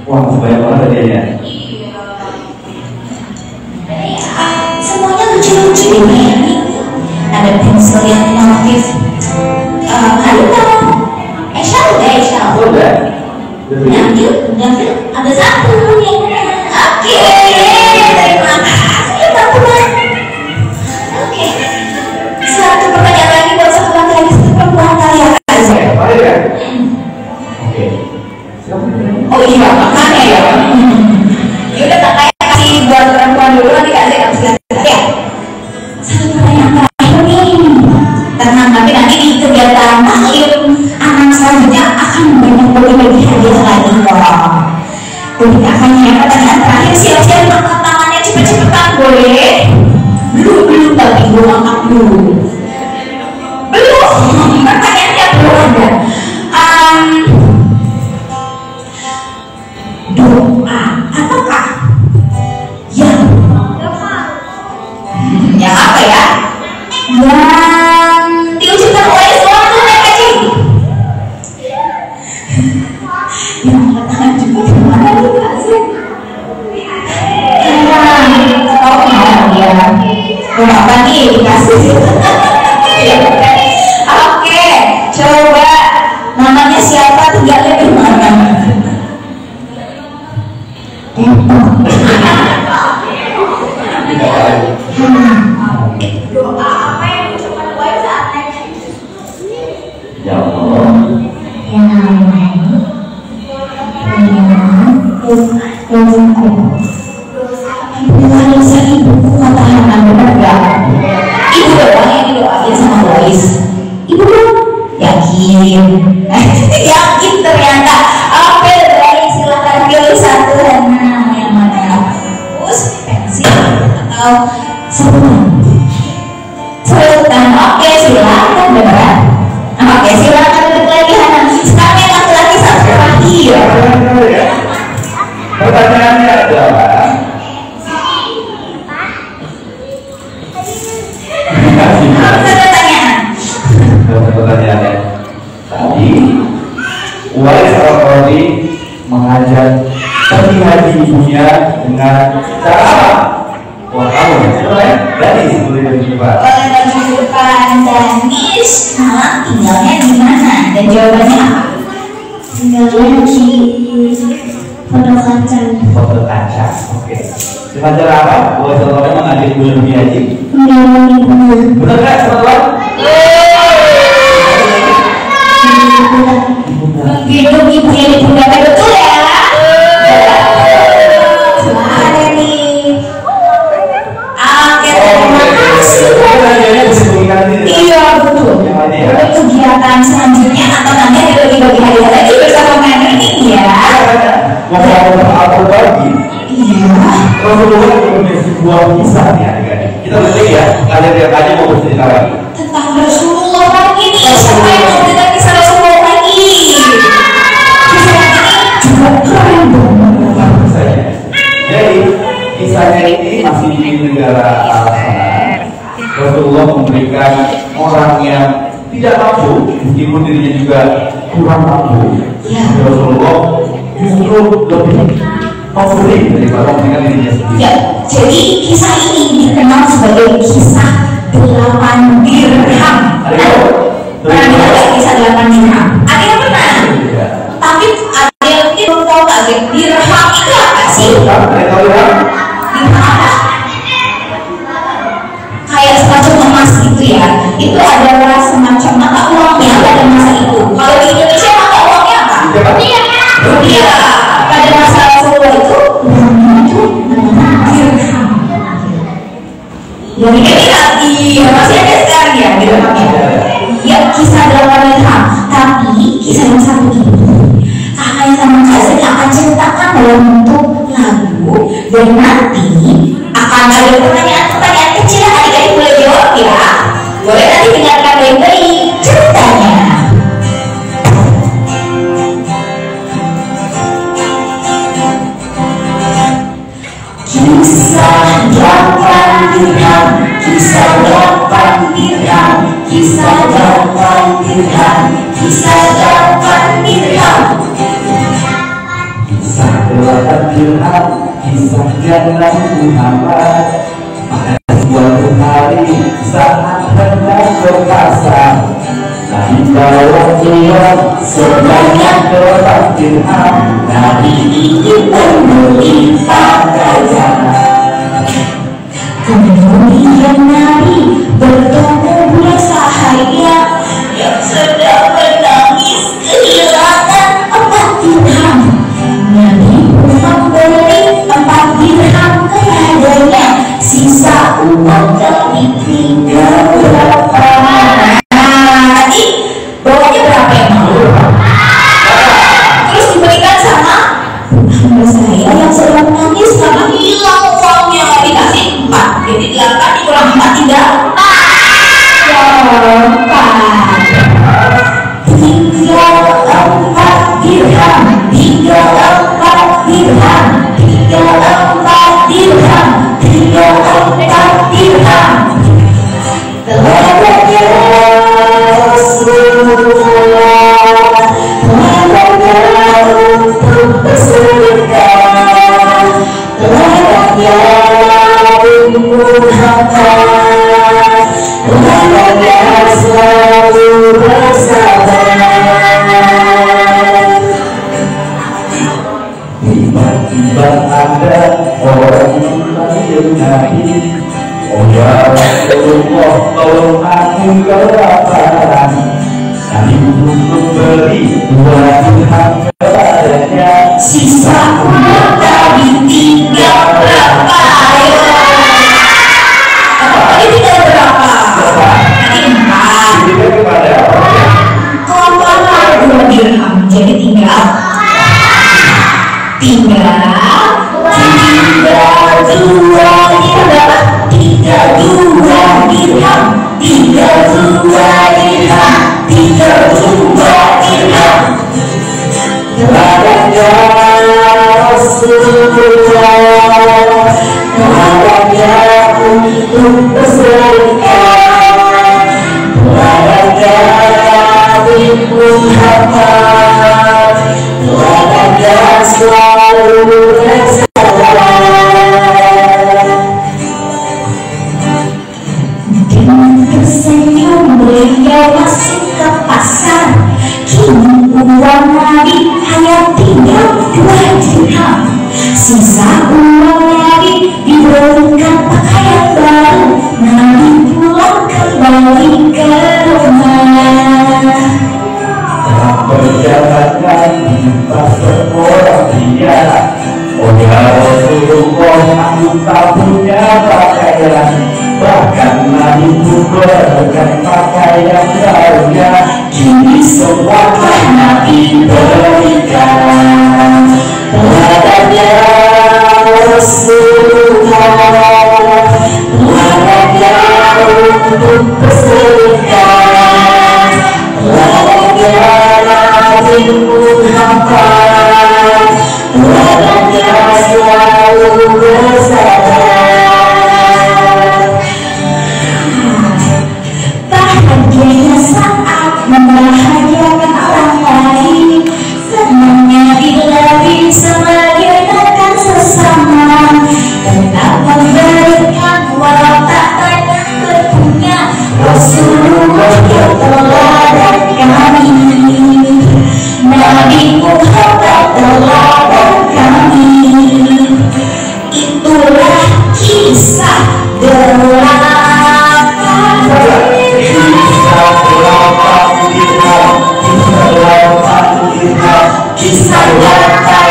Wah, banyak banget hadiahnya. semuanya lucu-lucu ini. Ada pensil yang motif harimau. Esha udah Esha. Udah. Ngambil, ada satu yang oke. Terima kasih teman-teman. Oke. Satu pertanyaan lagi buat sahabat lagi perempuan kalian. Mari ya. Oke. Oh iya, makanya ya. Yaudah tak kayak kasih buat perempuan dulu nanti kasih ya. Satu pertanyaan terakhir nih. Tenang, tapi nanti di kegiatan taklim anak selanjutnya akan banyak bagi hadiah lagi kok. Jadi kakaknya pertanyaan terakhir siap-siap angkat tangannya cepet-cepetan boleh? Belum tapi gue angkat dulu. Belum, pertanyaannya belum ada. Doa ataukah yang apa ya? Yang diucapkan oleh suatu nekacing. Yang tangan juga gimana dikasih? Oh mau ya? Berapa nih dikasih? Oke, coba namanya siapa? Tinggalnya di mana? Doa apa yang diucapkan Boy saat naik haji? Ya Allah. Dosa ibuku katakan benar gak? Ibu doanya didoain sama Boys. Ibu dong yakin. Yakin ternyata. Oke, baik silakan pilih satu. Nah, yang mana? Us, pensil atau sultan? Sultan. Oke, silakan beneran. Oke, silakan duduk lagi Hana. Sekarang yang laki-laki satu lagi ya. Pertanyaannya adalah pertanyaannya tadi waris al-Qarni mengajak pergi haji ibunya dengan cara apa? Wah, kamu ya? Dari boleh berjumpa. Oleh baju depan Danis, tinggalnya di mana? Dan jawabannya apa? Tinggalnya di foto kaca. Foto kaca, oke. Dengan cara apa? Waris al-Qarni mengajak ibu pergi haji. Benar nggak, teman-teman? Menggendong ibu yang dibundakan, betul ya? Ada nih. Oke, terima kasih. Iya, betul. Lalu kegiatan selanjutnya atau nanti ada bagi-bagi hadiah lagi bersama Menri ya? Ngomong-ngomong apa bagi? Iya. Rasulullah punya sebuah kisah nih adik-adik. Kita balik ya, kalian tiap kali mau bercerita lagi. Tentang Rasulullah lagi nih. Siapa yang mau cerita kisah Rasulullah lagi? Kisah ini juga keren banget. Jadi kisahnya ini masih di negara Arab. Rasulullah memberikan orang yang tidak mampu, meskipun dirinya juga kurang mampu. Rasulullah justru lebih memberi daripada memberikan dirinya sendiri. Ya, jadi kisah ini dikenal sebagai kisah 8 dirham. Pernah dengar nggak kisah 8 dirham? Ada yang pernah? Tapi ada yang belum tahu nggak? Dirham itu apa sih? Dirham apa? Kayak semacam emas gitu ya. Itu adalah semacam mata uangnya pada masa itu. Kalau di Indonesia mata uangnya apa? Rupiah. Pada masa Rasulullah itu dirham. Jadi kita masih ada sekarang ya dirhamnya. Ya, kisah 8 dirham. Tapi kisah yang satu ini kakak sama Kak Zed akan ceritakan dalam bentuk lagu, dan nanti akan ada pertanyaan-pertanyaan kecil yang adik-adik boleh jawab ya. Boleh nanti dengarkan baik-baik ceritanya. Kisah 8 dirham, kisah 8 dirham, kisah 8 dirham, kisah 8 dirham. Kisah 8 dirham, kisah jalan Muhammad. Pada suatu hari saat hendak berpasar, Nabi bawa uang sebanyak 8 dirham. Nabi ingin membeli pakaian. Kemudian Nabi bertemu budak sahaya yang sedang menangis kehilangan 4 dirham. Nabi pun memberi 4 dirham kepadanya. Sisa uang Nabi tinggal berapa? Tadi bawahnya berapa emang? Terus diberikan sama hamba saya yang sedang menangis karena hilang uangnya. Dikasih 4, jadi 8 dikurang 4 tinggal 4. Tinggal 4 dirham, tinggal 4 dirham, tinggal 4 dirham, tinggal 4 dirham. Telaganya Rasulullah, telaganya untuk bersedekah, telaganya Muhammad, telaganya selalu bersabar. Tiba-tiba ada orang yang Nabi, oh ya Rasulullah, tolong aku kelaparan. Nabi pun memberi 2 dirham kepadanya. Sisa uang Nabi tinggal berapa? Ayo. Tadi tinggal berapa? Tadi 4. Diberikan kepada orang. Kalau 2 dirham, jadi tinggal 2 dirham, tinggal 2 dirham, tinggal 2 dirham, tinggal 2 dirham. Telaganya Rasulullah, bersedekah, teladan Nabi Muhammad, teladan selalu bersabar. Dengan tersenyum beliau masuk ke pasar. Kini uang Nabi hanya tinggal 2 dirham. Sisa uang Nabi diberikan pakaian baru. Nabi pulang kembali ke rumah. Dalam perjalanan lintas seorang pria, oh ya Rasulullah, aku tak punya pakaian. Bahkan Nabi pun berikan pakaian barunya. Kini semua Nabi berikan. Teladannya Rasulullah, teladannya untuk bersedekah, teladannya Nabi Muhammad, teladannya selalu bersabar. Bahagianya saat membahagiakan orang lain, senangnya bila bisa membahagiakan sesama, tetap memberikan walau tak banyak berpunya. Rasulullah yang teladan kami, Nabi Muhammad teladan kami. Itulah kisah kisah delapan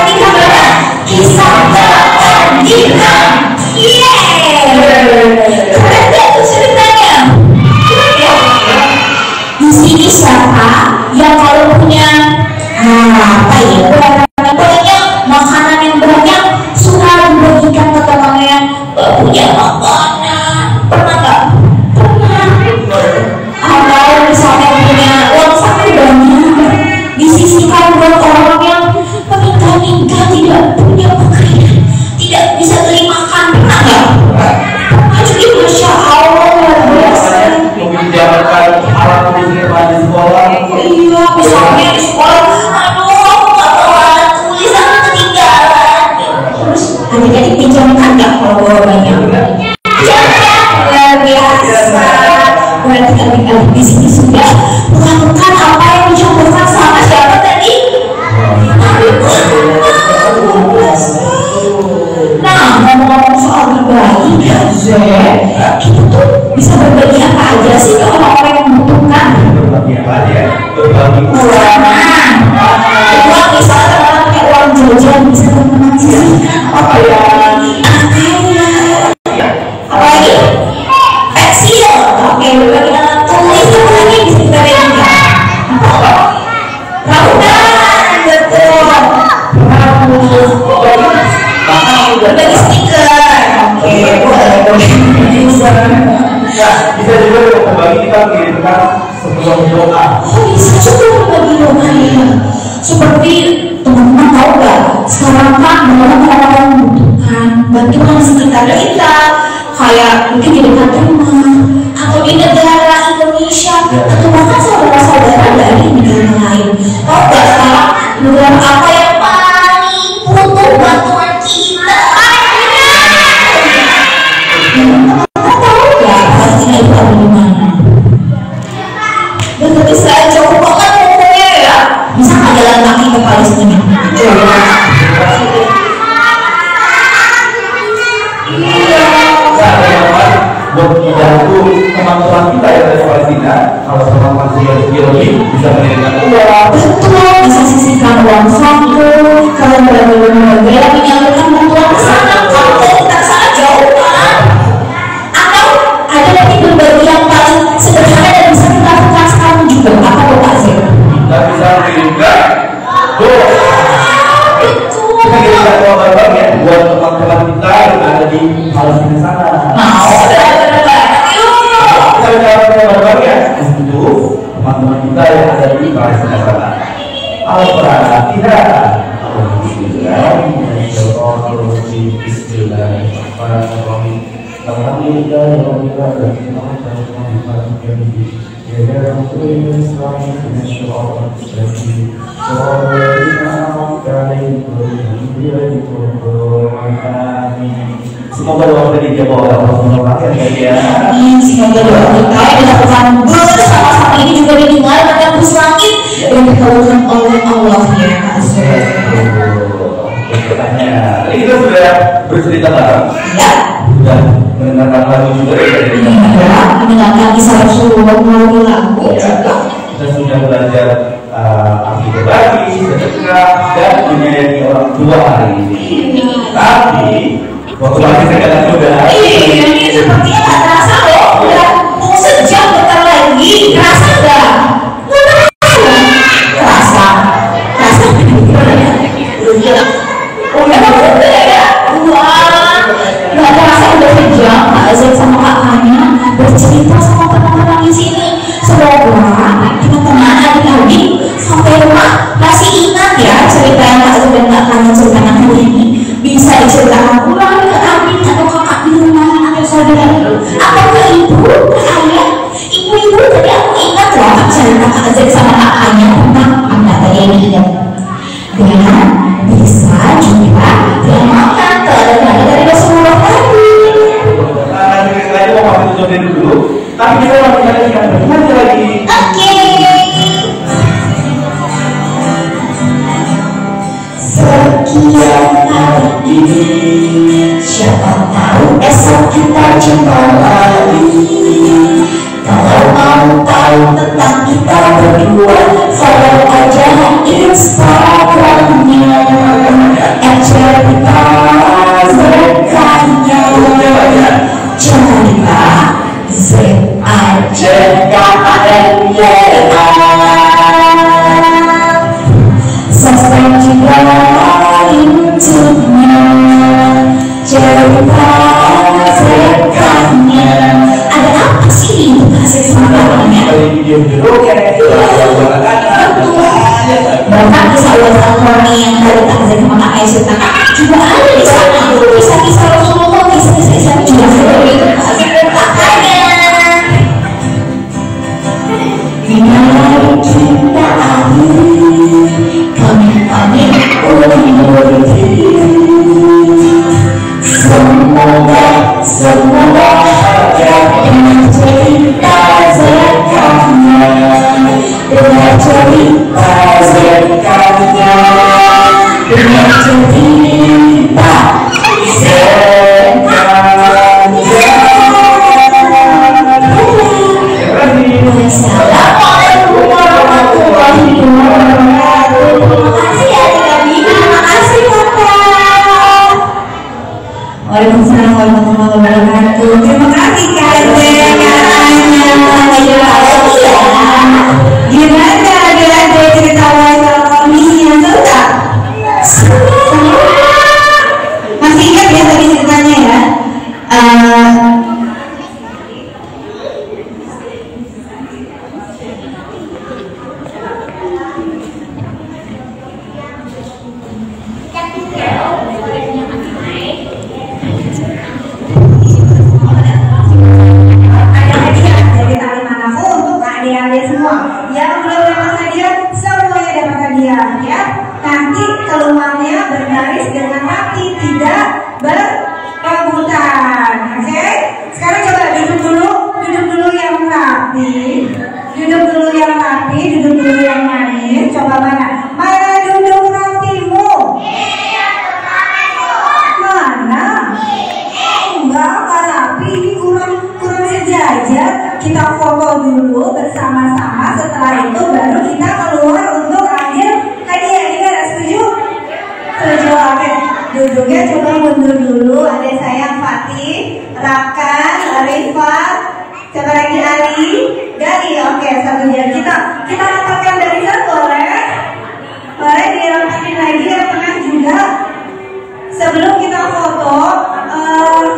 dirham. Keren gak tuh ceritanya? Di sini siapa yang kalau punya apa ya, pokoknya makanan yang banyak suka membagikan ke temannya. Punya makanan pernah nggak? Pernah. Atau misalnya punya uang sampai banyak disisihkan buat orang yang meminta-minta, tidak punya pakaian, tidak bisa beli makan. Pernah nggak? Pernah juga. Masya Allah, luar biasa. Membicarakan alat tulisan di sekolah. Iya, misalnya di sekolah, aduh aku nggak bawa alat tulis, aku ketinggalan. Terus adik-adik pinjamkan nggak kalau bawa banyak? Jangan, luar biasa. Berarti adik-adik di sini sudah melakukan apa yang dicontohkan sama siapa tadi? Nabi Muhammad. Nah, ngomong-ngomong soal berbagi, kita tuh bisa berbagi apa aja sih ke orang-orang yang membutuhkan? Berbagi apa aja? Berbagi Uang, misalnya orang pakai uang jajan bisa teman-teman sisihkan. Apa ya? Apa lagi? Pensil. Oke, berbagi alat tulis. Apa lagi bisa kita bagikan? Raudan, betul. Berbagi stiker. Oke, bisa juga berbagi, kita mengirimkan sebuah doa. oh bisa juga berbagi doa ya. Seperti teman-teman tahu nggak? Sekarang kan banyak orang-orang membutuhkan bantuan sekitar kita, kayak mungkin di dekat rumah atau di negara Indonesia atau bahkan saudara-saudara dari negara lain. Tahu nggak sekarang negara apa yang paling butuh bantuan kita? Teman-teman tahu nggak pastinya itu ada di mana? Dan tapi saya jauh banget ngomongnya ya. Bisa nggak jalan kaki ke Palestina? Buat dibantu teman-teman kita yang dari Palestina, kalau teman-teman biologi bisa mengirimkan uang. Betul, bisa sisihkan uang saku. Kalau berbagai yang menyalurkan bantuan ke sana, kalau kita ke sana jauh kan? Atau ada lagi berbagi yang paling sederhana dan bisa kita lakukan sekarang juga. Apa tuh Pak Zek? Kita bisa mengirimkan doa. Kita kirimkan doa bareng ya buat teman-teman kita yang ada di Palestina sana. Mau benar-benar banyak yuk. Kita bicara bareng ya untuk teman-teman kita yang ada di Palestina sana. Al-Fatihah. Bismillahirrahmanirrahim. Semoga doa kita dijawab oleh Allah SWT ya. Amin. Semoga doa kita yang dilakukan bersama-sama ini juga didengar oleh tembus langit dan dikabulkan oleh Allah ya Azza. Tadi kita sudah bercerita bareng. Ya. Sudah mendengarkan lagu juga ya. Iya. Mendengarkan kisah Rasulullah melalui lagu juga. Kita sudah belajar arti berbagi, sedekah, dan menyayangi orang tua hari ini. Tapi waktu lagi sekarang sudah. Iya, ini sepertinya tak terasa loh. Udah mau sejam bentar lagi. Terasa nggak? Terasa. Terasa. Udah ya. Wah, nggak terasa udah sejam. Kak Azek sama kakaknya bercerita sama teman-teman di sini. Semoga teman-teman adik-adik sampai rumah masih ingat ya cerita yang Kak Azek dan kakaknya ceritakan hari ini. Bisa diceritakan ulang ke adik atau kakak di rumah atau saudara atau ke ibu, ke ayah, ibu-ibu. Tadi aku ingat loh cerita Kak Azek sama kakaknya tentang apa tadi yang diingat. Dan bisa juga diamalkan teladan dari Rasulullah tadi. Saya mau masuk tutup dulu, tapi kita mau melanjutkan bagaimana lagi. Oke. Sekian hari ini, siapa tahu esok kita jumpa lagi. Kalau mau tahu tentang kita berdua, follow aja Instagramnya @cerita berkanya. Jangan lupa ZAJKANYA. Subscribe juga YouTube-nya Cerita Zekanya. Ada apa sih itu kasih semuanya? Video dulu ya. Bahkan kisah Al-Qur'an yang tadi tak Zek sama Kak Aisyah ceritakan juga ada di sana. Kisah-kisah Rasulullah, kisah-kisah Islam juga ada di Kak Zek dan kakaknya. Mari kita akhiri kami undur diri. Semoga bahagia dengan cerita Zekanya, dengan cerita Zekanya, dengan cerita Zekanya. Assalamualaikum warahmatullahi wabarakatuh. Terima kasih adik-adik. Terima kasih kakak. Waalaikumsalam warahmatullahi wabarakatuh. Terima kasih Kak Azek, kakaknya. Gimana adik-adik cerita awal misinya seru tak? Masih ingat ya tadi ceritanya ya? Adik-adik semua yang belum dapat hadiah, semuanya dapat hadiah ya. Nanti keluarnya berbaris dengan rapi, tidak berebutan. Oke? Sekarang coba duduk dulu yang rapi, duduk dulu yang manis. Coba mana duduk rapimu? Mana? Enggak rapi, ini kurang sejajar. Kita foto dulu bersama-sama, setelah itu baru kita keluar untuk ambil hadiah. Gimana, setuju? Setuju, oke. Duduknya coba mundur dulu. Adik saya Fatih, Rakan, Rifat, coba lagi Ali, Gali. Oke, satu jam kita rapatkan dari sana, boleh dirapatin lagi yang tengah juga. Sebelum kita foto,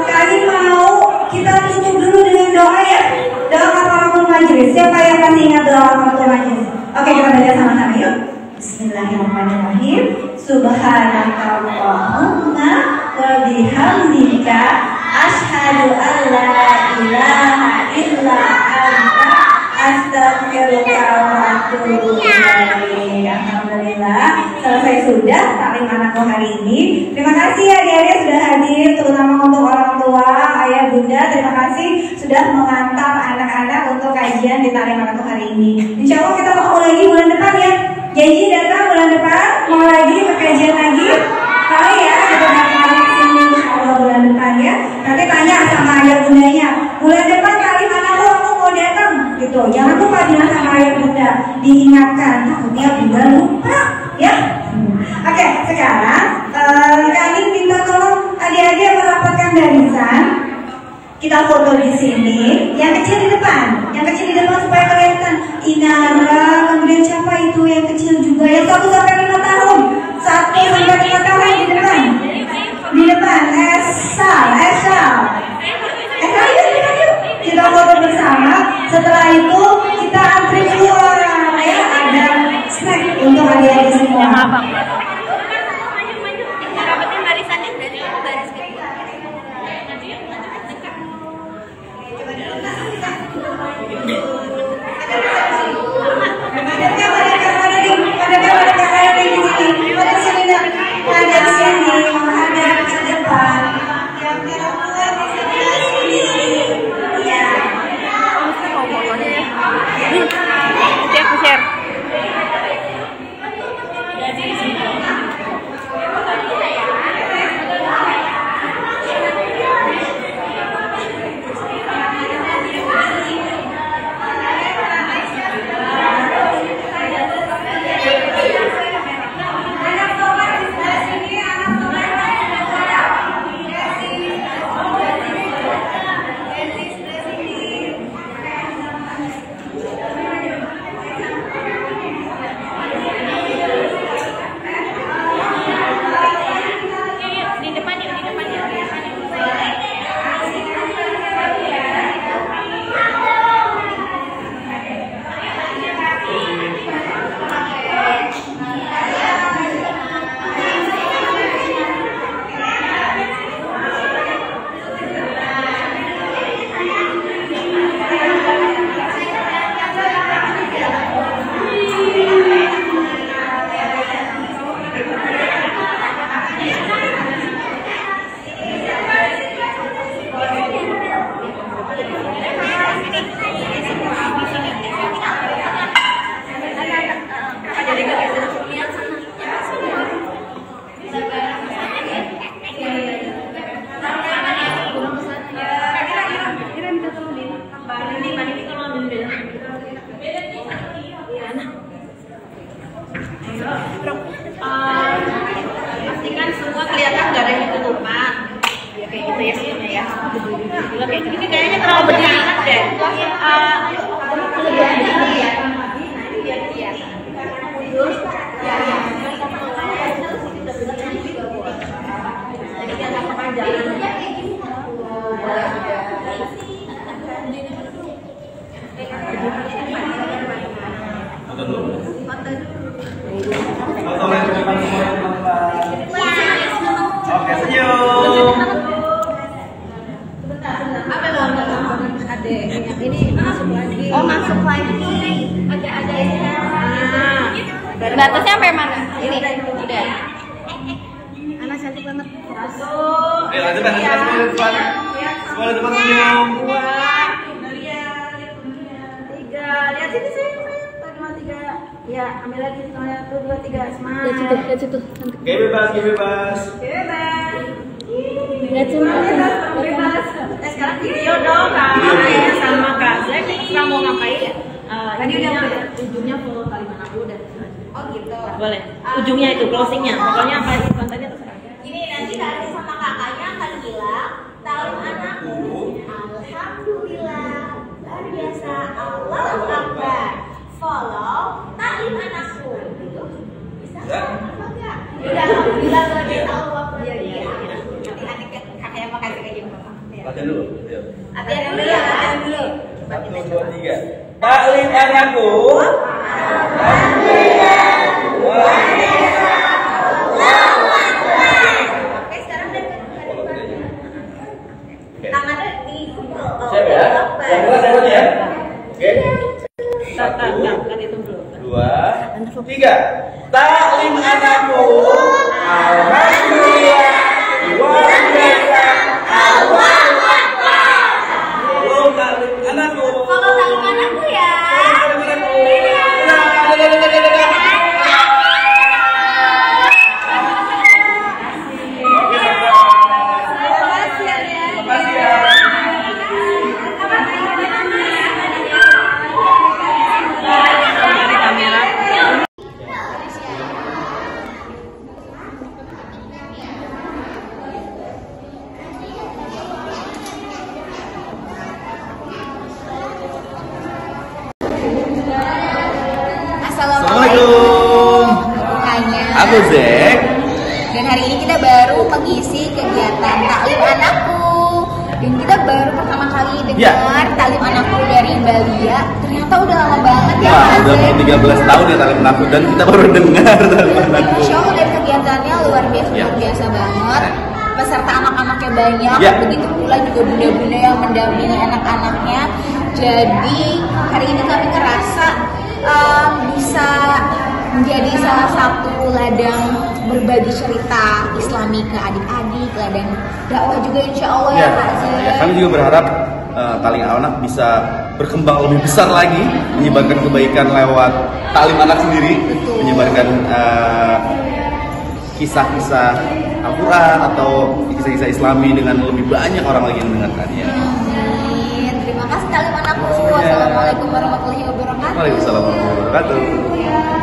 kali mau kita tutup dulu dengan doa ya. Doa kafaratul majlis. Siapa yang masih ingat doa kafaratul majlis? Oke, kita baca sama-sama yuk. Bismillahirrahmanirrahim. Subhanakallahumma wa bihamdika asyhadu asyhadu an la ilaha illa anta astaghfiruka wa atubu ilaik. Alhamdulillah, selesai sudah taklim anakku hari ini. Terima kasih ya adik-adik sudah hadir, terutama untuk orang tua, ayah, bunda. Terima kasih sudah mengantar anak-anak untuk kajian di taklim anakku hari ini. Insya Allah kita mau lagi bulan depan ya. Janji datang bulan depan, mau lagi kajian lagi. Kali ya, kita datang ke sini insya Allah bulan depan ya. Nanti tanya sama ayah bundanya, bulan depan kali mana aku mau datang gitu. Jangan lupa bilang sama ayah bunda, diingatkan, takutnya bunda lupa ya. Oke, sekarang kami minta tolong adik-adik merapatkan barisan. Kita foto di sini, yang kecil di depan, supaya kelihatan. Inara, kemudian siapa itu yang kecil juga, yang 1 sampai 5 tahun, 1 sampai 5 tahun di depan, Esa, yuk, kita foto bersama. Setelah itu kita antri keluar, ya, ada snack untuk adik-adik semua. Pastikan semua kelihatan nggak ada yang ketutupan. Ya kayak gitu ya semuanya ya. Kayak gini kayaknya terlalu berdiri deh. Oke, senyum. Apa dong? Adek, ini masuk lagi. Oh, masuk lagi. Ada ya. Batasnya sampai mana? Ini udah. Anak cantik banget. Masuk. Ayo lanjut, semua depan. Semua depan senyum. 2, 3. Lihat sini sayang. 3. Ya, ambil lagi 1, 2, 3. Semangat. Lihat situ. Oke, bebas. Bebas. Bebas. Sekarang video dong Kak Ayah sama Kak Zek. Sekarang mau ngapain? Tadi ujungnya follow kalimat aku udah. Oh gitu. Boleh. Ujungnya itu closingnya. Pokoknya apa kontennya terserah. Ini nanti Kak Adi sama kakaknya akan bilang tahun anakku. Alhamdulillah. Luar biasa. Allahu Akbar. Follow taklim anakku. Bisa nggak? Enggak. Udah alhamdulillah luar biasa. Allahu Akbar. Iya. Nanti kakaknya makan kayak gini. Latihan dulu. Yuk. Latihan dulu. 1, 2, 3. Taklim anakku. Alhamdulillah. Luar biasa. Allahu Akbar. Oke, sekarang tangan 3. Taklim anakku, alhamdulillah, luar biasa, Allahu Akbar. Kalau taklim anakku, Kalau taklim anakku ya. Assalamualaikum. Hanya. Aku Zek. Dan hari ini kita baru mengisi kegiatan taklim anakku. Dan kita baru pertama kali dengar taklim anakku dari Mbak Lia. Ternyata udah lama banget ya. Wah, Kak udah Zek. mau 13 tahun ya taklim anakku dan kita baru dengar taklim anakku. Insya Allah dari kegiatannya luar biasa banget. Peserta anak-anaknya banyak, Ya. begitu pula juga bunda-bunda yang mendampingi anak-anaknya. Jadi hari ini kami ngerasa bisa menjadi salah satu ladang berbagi cerita Islami ke adik-adik, ladang dakwah juga insya Allah ya Kak Zek. Kami juga berharap taklim anak bisa berkembang lebih besar lagi, menyebarkan kebaikan lewat taklim anak sendiri, menyebarkan kisah-kisah Al-Quran atau kisah-kisah Islami dengan lebih banyak orang lagi yang mendengarkannya. Amin. Terima kasih taklim anakku. Wassalamualaikum warahmatullahi wabarakatuh. Waalaikumsalam warahmatullahi wabarakatuh.